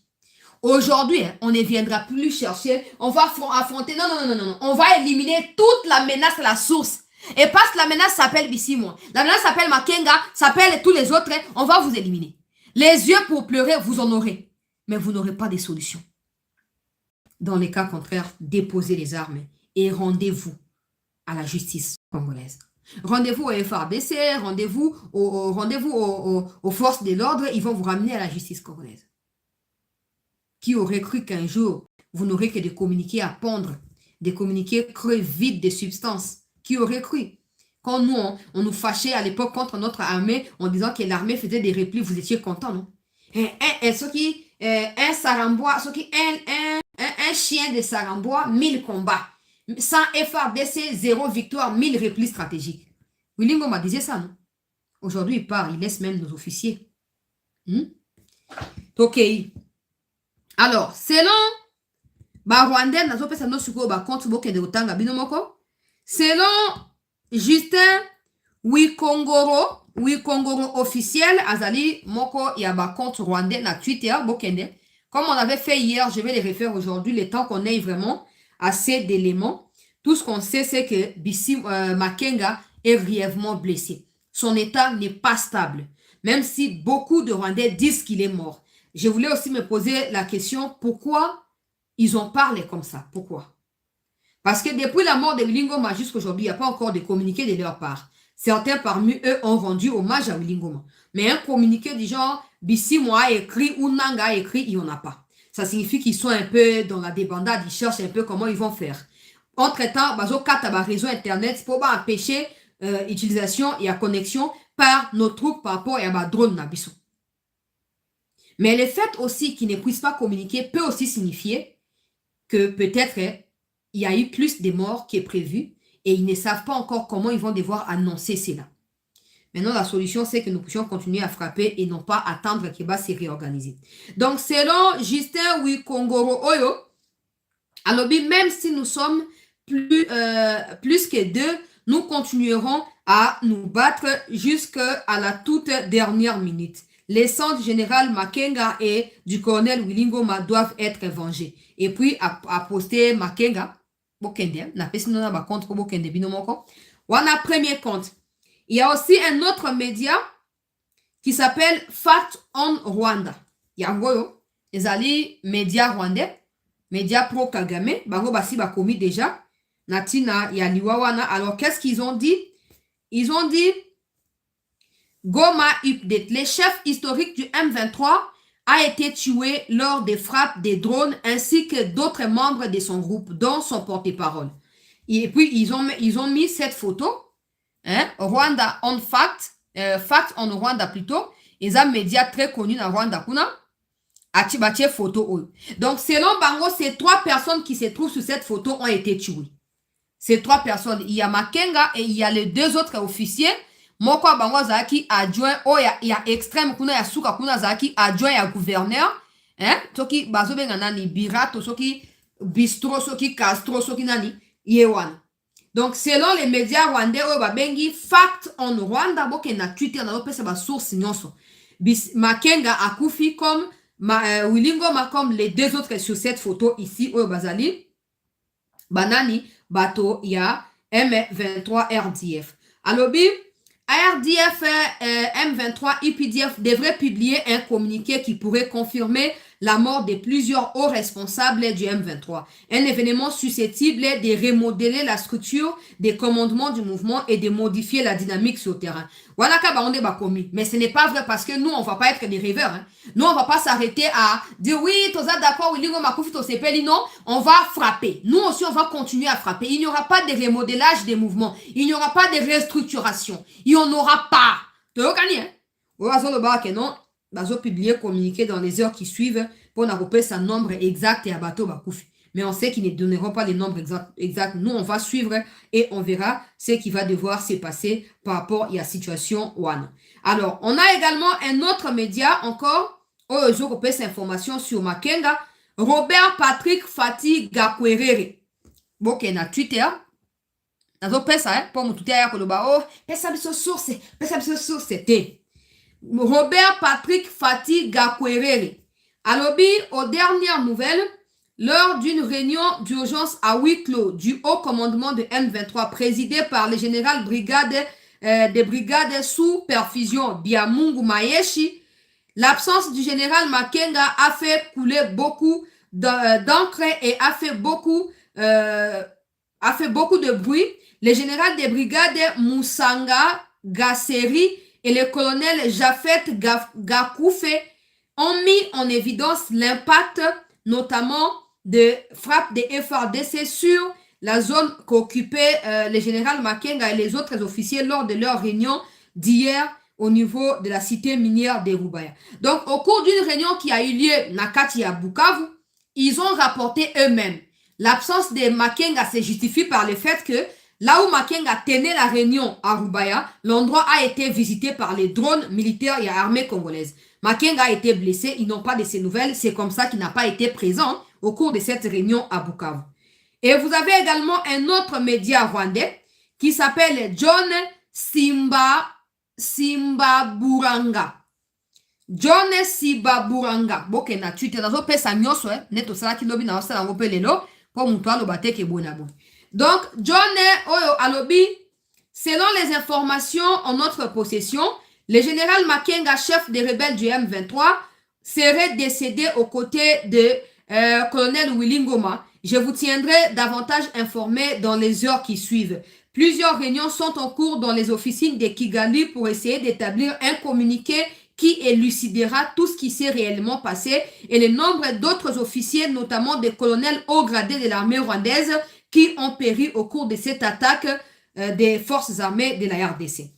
Aujourd'hui, on ne viendra plus chercher. On va affronter. Non, non, non, non, non. On va éliminer toute la menace à la source. Et parce que la menace s'appelle Bissimo, la menace s'appelle Makenga, s'appelle tous les autres, on va vous éliminer. Les yeux pour pleurer, vous en aurez. Mais vous n'aurez pas de solution. Dans les cas contraires, déposez les armes et rendez-vous à la justice congolaise. Rendez-vous au FARDC, rendez-vous aux forces de l'ordre, ils vont vous ramener à la justice congolaise. Qui aurait cru qu'un jour, vous n'aurez que des communiqués à pondre, des communiqués creux vides de substances? Qui aurait cru? Quand nous, on nous fâchait à l'époque contre notre armée en disant que l'armée faisait des replis, vous étiez contents, non? Un Sarambois, un chien de Sarambois, 1000 combats. Sans FARDC, 0 victoire, 1000 replis stratégiques. Willy Ngoma disait ça, non? Aujourd'hui, il part, il laisse même nos officiers. Ok. Alors, selon Rwandais, selon Justin Wikongoro officiel, Azali Moko Yaba contre Rwandais na Twitter, Bokende. Comme on avait fait hier, je vais les refaire aujourd'hui, le temps qu'on ait vraiment assez d'éléments. Tout ce qu'on sait, c'est que Makenga est grièvement blessé. Son état n'est pas stable, même si beaucoup de Rwandais disent qu'il est mort. Je voulais aussi me poser la question, pourquoi ils ont parlé comme ça? Pourquoi? Parce que depuis la mort de Willy Ngoma jusqu'à aujourd'hui, il n'y a pas encore de communiqué de leur part. Certains parmi eux ont rendu hommage à Willy Ngoma. Mais un communiqué du genre, Bissimo a écrit ou Nanga a écrit, il n'y en a pas. Ça signifie qu'ils sont un peu dans la débandade, ils cherchent un peu comment ils vont faire. Entre-temps, bazo kataba réseau internet pour empêcher l'utilisation et la connexion par nos troupes par rapport à la drone Nabiso. Mais le fait aussi qu'ils ne puissent pas communiquer peut aussi signifier que peut-être il y a eu plus de morts qui est prévu et ils ne savent pas encore comment ils vont devoir annoncer cela. Maintenant, la solution, c'est que nous puissions continuer à frapper et non pas attendre qu'il va se réorganiser. Donc, selon Justin Wikongoro Oyo, alors même si nous sommes plus que 2, nous continuerons à nous battre jusqu'à la toute dernière minute. Les sangs du général Makenga et du colonel Willy Ngoma doivent être vengés. Et puis, à poster Makenga, Bokende, na pesi nona ba contre Bokende binomoko. Wana premier compte. Il y a aussi un autre média qui s'appelle Fact on Rwanda. Yangoyo, les alliés médias rwandais, médias pro Kagame, bango basi ba commis déjà. Natina Yaliwawana. Alors, qu'est-ce qu'ils ont dit? Ils ont dit Goma update. Le chef historique du M23 a été tué lors des frappes des drones ainsi que d'autres membres de son groupe, dont son porte-parole. Et puis, ils ont mis cette photo, Rwanda on Fact, Fact on Rwanda plutôt, ils ont un média très connu dans Rwanda. Atibatie photo. Donc, selon Bango, ces 3 personnes qui se trouvent sur cette photo ont été tuées. Ces 3 personnes, il y a Makenga et il y a les 2 autres officiers. Moko Bango Zaki adjoint, il y a extrême kuna ya suka kuna Zaki adjoint ya gouverneur. Soki bazobe nani birato, soki bistro, soki castro, soki nani yewan. Donc selon les médias rwandais, babengi Fact on Rwanda, boke na Twitter na lopesa ba source nyonso. Makenga akufi comme Willy Ngoma comme les 2 autres sur cette photo ici au Bazali. Banani bato ya M23 RDF. Alobi RDF M23 IPDF devrait publier un communiqué qui pourrait confirmer la mort de plusieurs hauts responsables du M23. Un événement susceptible de remodeler la structure des commandements du mouvement et de modifier la dynamique sur le terrain. Voilà on est commis. Mais ce n'est pas vrai parce que nous, on ne va pas être des rêveurs. Hein. Nous, on ne va pas s'arrêter à dire oui, tu es d'accord, oui, non, on va frapper. Nous aussi, on va continuer à frapper. Il n'y aura pas de remodelage des mouvements. Il n'y aura pas de restructuration. Il n'y en aura pas. Tu vois, non, bazo publier communiqué dans les heures qui suivent pour n'arroper sa nombre exact et abattre bakoufi. Mais on sait qu'ils ne donneront pas les nombres exacts. Nous, on va suivre et on verra ce qui va devoir se passer par rapport à la situation one. Alors, on a également un autre média encore, je repère cette information sur Makenga, Robert Patrick Fati Gakwerere. Bon, qui est na Twitter. Nazo pesa, pour mon Twitter, oh, pesa biso source, c'était. Robert Patrick Fati Gakwerere. Alobi, aux dernières nouvelles, lors d'une réunion d'urgence à huis clos du haut commandement de M23 présidé par le général des brigades sous perfusion Biamungu Maeshi, l'absence du général Makenga a fait couler beaucoup d'encre et a fait beaucoup de bruit. Le général des brigades Moussanga Gasseri et le colonel Jafet Gakoufe ont mis en évidence l'impact notamment de frappes des FARDC sur la zone qu'occupait le général Makenga et les autres officiers lors de leur réunion d'hier au niveau de la cité minière de Rubaya. Donc, au cours d'une réunion qui a eu lieu Nakati à Bukavu, ils ont rapporté eux-mêmes. L'absence de Makenga se justifie par le fait que là où Makenga tenait la réunion à Rubaya, l'endroit a été visité par les drones militaires et armées congolaises. Makenga a été blessé, ils n'ont pas de ces nouvelles, c'est comme ça qu'il n'a pas été présent au cours de cette réunion à Bukavu. Et vous avez également un autre média rwandais qui s'appelle John Simbaburanga. John Simbaburanga. Boke na Twitter, nazo pesa nyoso, neto sala kilobi na osala ngope lelo, pour moutoa lo bate ke bonabo. Donc, John Oyo Alobi, selon les informations en notre possession, le général Makenga, chef des rebelles du M23, serait décédé aux côtés de colonel Willy Ngoma. Je vous tiendrai davantage informé dans les heures qui suivent. Plusieurs réunions sont en cours dans les officines de Kigali pour essayer d'établir un communiqué qui élucidera tout ce qui s'est réellement passé et le nombre d'autres officiers, notamment des colonels haut gradés de l'armée rwandaise, qui ont péri au cours de cette attaque des forces armées de la RDC.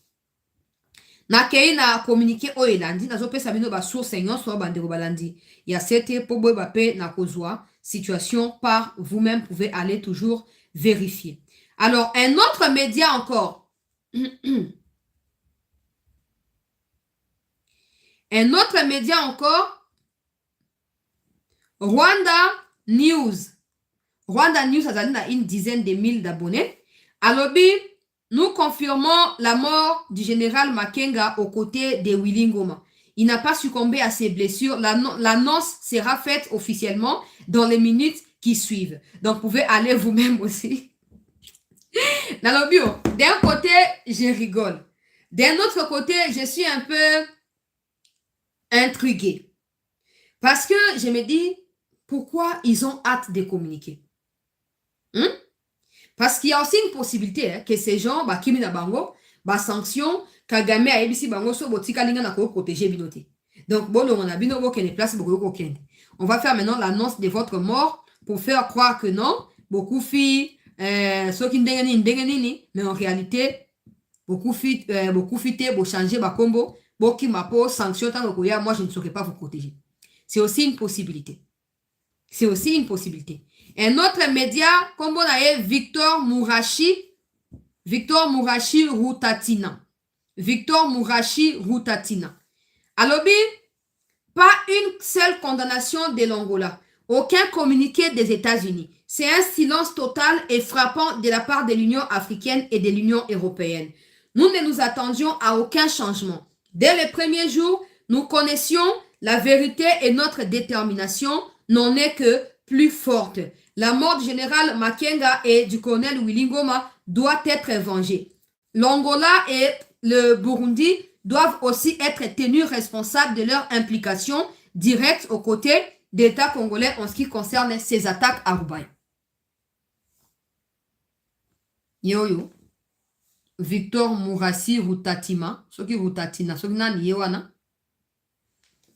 Nakei na communiqué o elandi nazo pesa bino ba source nyonso bandeko balandi ya sete po boy bape na kozwa situation par vous-même pouvez aller toujours vérifier. Alors un autre média encore un autre média encore Rwanda News a une dizaine de mille d'abonnés. Alobi, nous confirmons la mort du général Makenga aux côtés de Willy Ngoma. Il n'a pas succombé à ses blessures. L'annonce sera faite officiellement dans les minutes qui suivent. Donc, vous pouvez aller vous-même aussi. Alobi, d'un côté, je rigole. D'un autre côté, je suis un peu intriguée. Parce que je me dis, pourquoi ils ont hâte de communiquer? Parce qu'il y a aussi une possibilité que ces gens, Kimi na bango, sanction, Kagame a ebisi bango so botika linga na ko protéger binoté. Donc, bon, on a bino bo kene place boko kokende. On va faire maintenant l'annonce de votre mort pour faire croire que non, beaucoup filles, ceux qui ndengeni, mais en réalité, beaucoup filles, bo changer ba combo, boki mapo, sanction, tango koya, moi je ne saurais pas vous protéger. C'est aussi une possibilité. C'est aussi une possibilité. Un autre média, comme on a Victor Mourachi Routatina. Alobi, pas une seule condamnation de l'Angola. Aucun communiqué des États-Unis. C'est un silence total et frappant de la part de l'Union africaine et de l'Union européenne. Nous ne nous attendions à aucun changement. Dès les premiers jours, nous connaissions la vérité et notre détermination n'en est que plus forte. La mort du général Makenga et du colonel Willy Ngoma doit être vengée. L'Angola et le Burundi doivent aussi être tenus responsables de leur implication directe aux côtés d'État congolais en ce qui concerne ces attaques à Roubaix. Yoyo, Victor Mourassi Routatima, soki Routatina, soki nani yewana,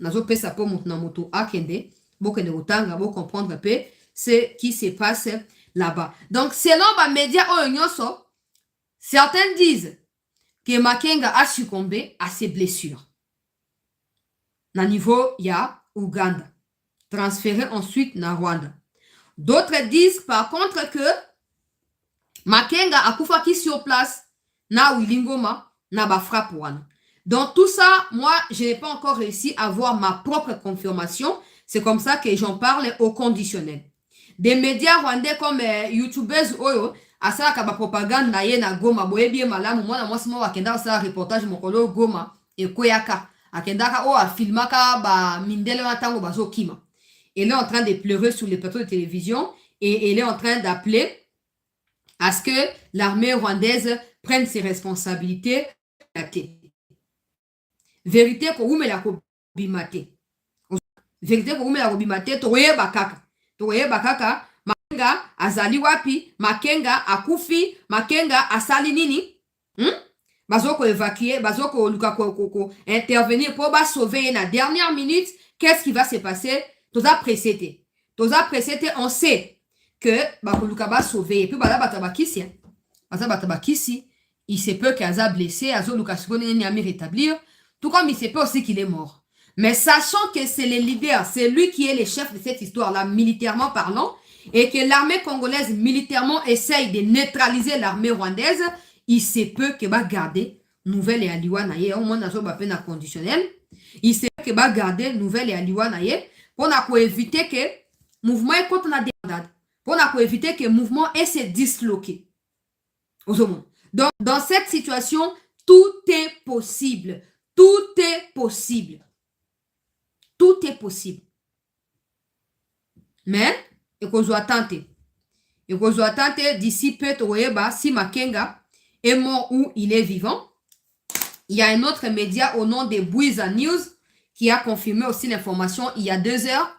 nazo pesa po na moto akende, bokende otanga, bo comprendre pe ce qui se passe là-bas. Donc, selon les médias, certains disent que Makenga a succombé à ses blessures. Na niveau, il y a Ouganda. Transféré ensuite na Rwanda. D'autres disent par contre que Makenga a koufaki sur place na Wilingoma na ba frappe wana. Donc tout ça, moi, je n'ai pas encore réussi à avoir ma propre confirmation. C'est comme ça que j'en parle au conditionnel. Des médias rwandais comme YouTubers Oyo, asalaka ba propagande na ye na Goma, boyebi malamu mwana mwasi mo akenda asala reportage mokolo Goma ekoyaka. Akendaka o afilmaka ba mindele na tango bazo kima. Elle est en train de pleurer sur les plateaux de télévision et elle est en train d'appeler à ce que l'armée rwandaise prenne ses responsabilités. Vérité ko umela ko bimate. Vérité ko umela ko bimate toye bakaka. Toye bakaka Makenga azali wapi, Makenga akufi, Makenga asali nini? Bazoko évacuer, bazoko luka ko intervenir pour ba sauver na dernière minute, qu'est-ce qui va se passer? Toza précédé, on sait que bakoluka ba sauver et puis bala batabakisi, batabakisi, il se peut qu'il a blessé, azo luka sibone ni ami rétablir, tout comme il se peut aussi qu'il est mort. Mais sachant que c'est le leader, c'est lui qui est le chef de cette histoire-là, militairement parlant, et que l'armée congolaise militairement essaye de neutraliser l'armée rwandaise, il se peut que va garder nouvelle et aliwa naye, au moins dans un conditionnel, il se peut que va garder nouvelle et aliwa naye, pour éviter que le mouvement est contre la débandade, pour éviter que le mouvement ait se disloquer. Donc, dans cette situation, tout est possible. Tout est possible. Tout est possible. Mais, il faut attenter. Il faut attenter d'ici peu, si Makenga est mort ou il est vivant. Il y a un autre média au nom de Bwiza News qui a confirmé aussi l'information il y a 2 heures.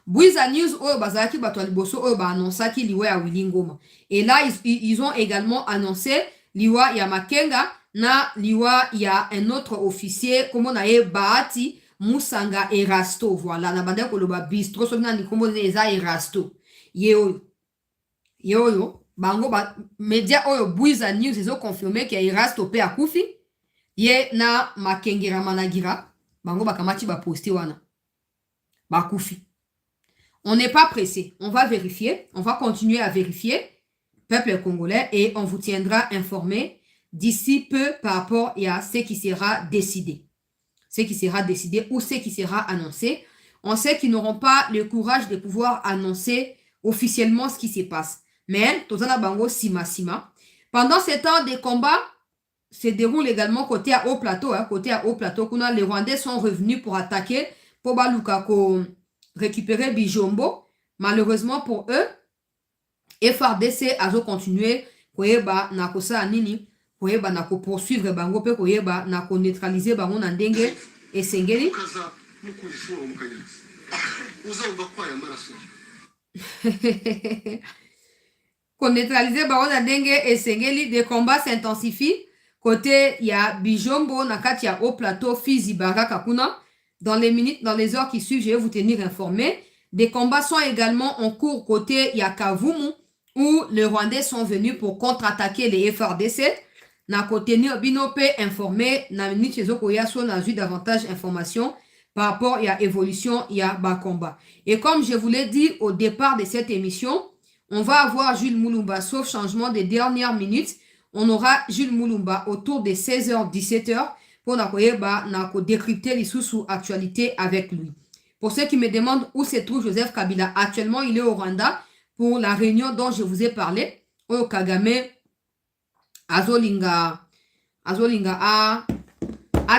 Bwiza News oyo bazalaki bato ya liboso oyo baannonsaki liwa ya Willy Ngoma. Et là, ils ont également annoncé liwa ya Makenga na liwa ya un autre officier, comme na ye Bahati Musanga Erasto. Voilà, na bande koloba bistro, so na nikomo eza Erasto. Yeoyo, bango ba media oyo Bwiza News ils ont confirmé que Erasto pe akufi. Ye na Makengera Managira, bango bakamati ba poster wana. Bakufi. On n'est pas pressé. On va vérifier. On va continuer à vérifier, peuple congolais, et on vous tiendra informé d'ici peu par rapport à ce qui sera décidé. Ce qui sera décidé ou ce qui sera annoncé. On sait qu'ils n'auront pas le courage de pouvoir annoncer officiellement ce qui se passe. Mais, Tozana Bango Sima Sima. Pendant ce temps de combat, se déroule également côté à Haut-Plateau. Côté à Haut-Plateau, les Rwandais sont revenus pour attaquer Poba Lukako. Récupérer Bijombo. Malheureusement pour eux, FRDC a continué koyeba na kosa nini koyeba na ko poursuivre bango pe koyeba na ko neutraliser bango na ndenge esengeli. Ko neutraliser bango na ndenge esengeli, des combats s'intensifient côté ya Bijombo na kati ya Haut-Plateau Fizi Baraka kuna. Dans les minutes, dans les heures qui suivent, je vais vous tenir informé. Des combats sont également en cours côté Yakavumu, où les Rwandais sont venus pour contre-attaquer les FRDC. Na côté Binope informé, na minute chez Okoyaso, n'a eu davantage d'informations par rapport à l'évolution, il y a bas combat. Et comme je vous l'ai dit au départ de cette émission, on va avoir Jules Mulumba, sauf changement des dernières minutes. On aura Jules Mulumba autour de 16h, 17h. Pour décrypter les sous actualité avec lui. Pour ceux qui me demandent où se trouve Joseph Kabila, actuellement il est au Rwanda pour la réunion dont je vous ai parlé. Au Kagame Azolinga a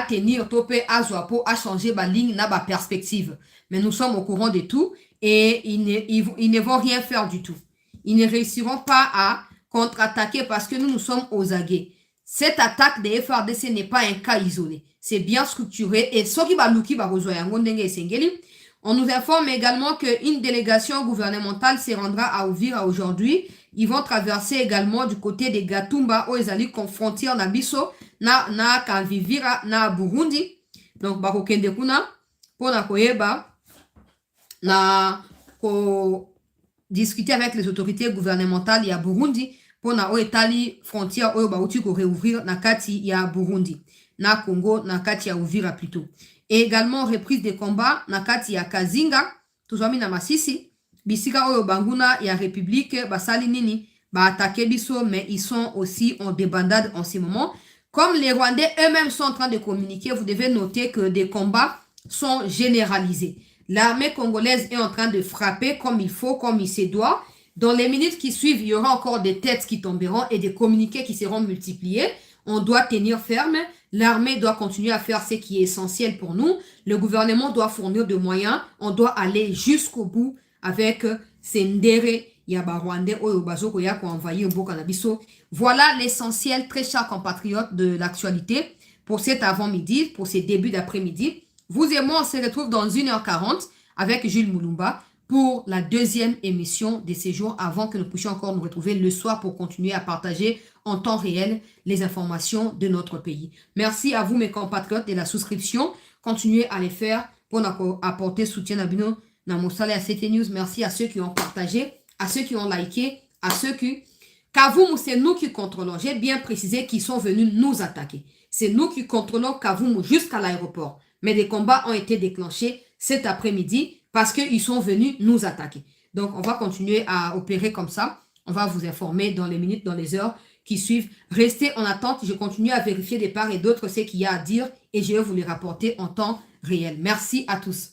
tenir topé Azwapo a changé ma ligne, na perspective. Mais nous sommes au courant de tout et ils ne vont rien faire du tout. Ils ne réussiront pas à contre-attaquer parce que nous sommes aux aguets. Cette attaque des FRDC n'est pas un cas isolé. c'est bien structuré. Et ce qui va on nous informe également qu'une délégation gouvernementale se rendra à Uvira aujourd'hui. Ils vont traverser également du côté des Gatumba, où ils allaient confronter na biso, na Kanvivira, na Burundi. Donc, bakokende kuna, pona koyeba, na ko discuter avec les autorités gouvernementales ya Burundi, pona o etali frontière oyo bauti ko réouvrir na kati ya Burundi, na Congo, na kati ya Uvira plutôt. Et également reprise des combats na kati ya Kazinga, tozwami na Masisi, bisika oyo banguna ya République, basali nini, ba attaquer biso, mais ils sont aussi en débandade en ce moment. Comme les Rwandais eux-mêmes sont en train de communiquer, vous devez noter que des combats sont généralisés. L'armée congolaise est en train de frapper comme il faut, comme il se doit. Dans les minutes qui suivent, il y aura encore des têtes qui tomberont et des communiqués qui seront multipliés. On doit tenir ferme. L'armée doit continuer à faire ce qui est essentiel pour nous. Le gouvernement doit fournir des moyens. On doit aller jusqu'au bout avec Sendere Yabarwande Oyobazoko Yako envahi Mboka Nabiso. Voilà l'essentiel, très chers compatriotes, de l'actualité pour cet avant-midi, pour ces débuts d'après-midi. Vous et moi, on se retrouve dans 1h40 avec Jules Moulumba pour la deuxième émission de ces jours avant que nous puissions encore nous retrouver le soir pour continuer à partager en temps réel les informations de notre pays. Merci à vous, mes compatriotes, de la souscription. Continuez à les faire pour apporter soutien à Bino Namosale à CT News. Merci à ceux qui ont partagé, à ceux qui ont liké, à ceux qui... Kavumu, c'est nous qui contrôlons. J'ai bien précisé qu'ils sont venus nous attaquer. C'est nous qui contrôlons Kavumu jusqu'à l'aéroport. Mais des combats ont été déclenchés cet après-midi parce qu'ils sont venus nous attaquer. Donc, on va continuer à opérer comme ça. On va vous informer dans les minutes, dans les heures qui suivent. Restez en attente. Je continue à vérifier des parts et d'autres ce qu'il y a à dire et je vais vous les rapporter en temps réel. Merci à tous.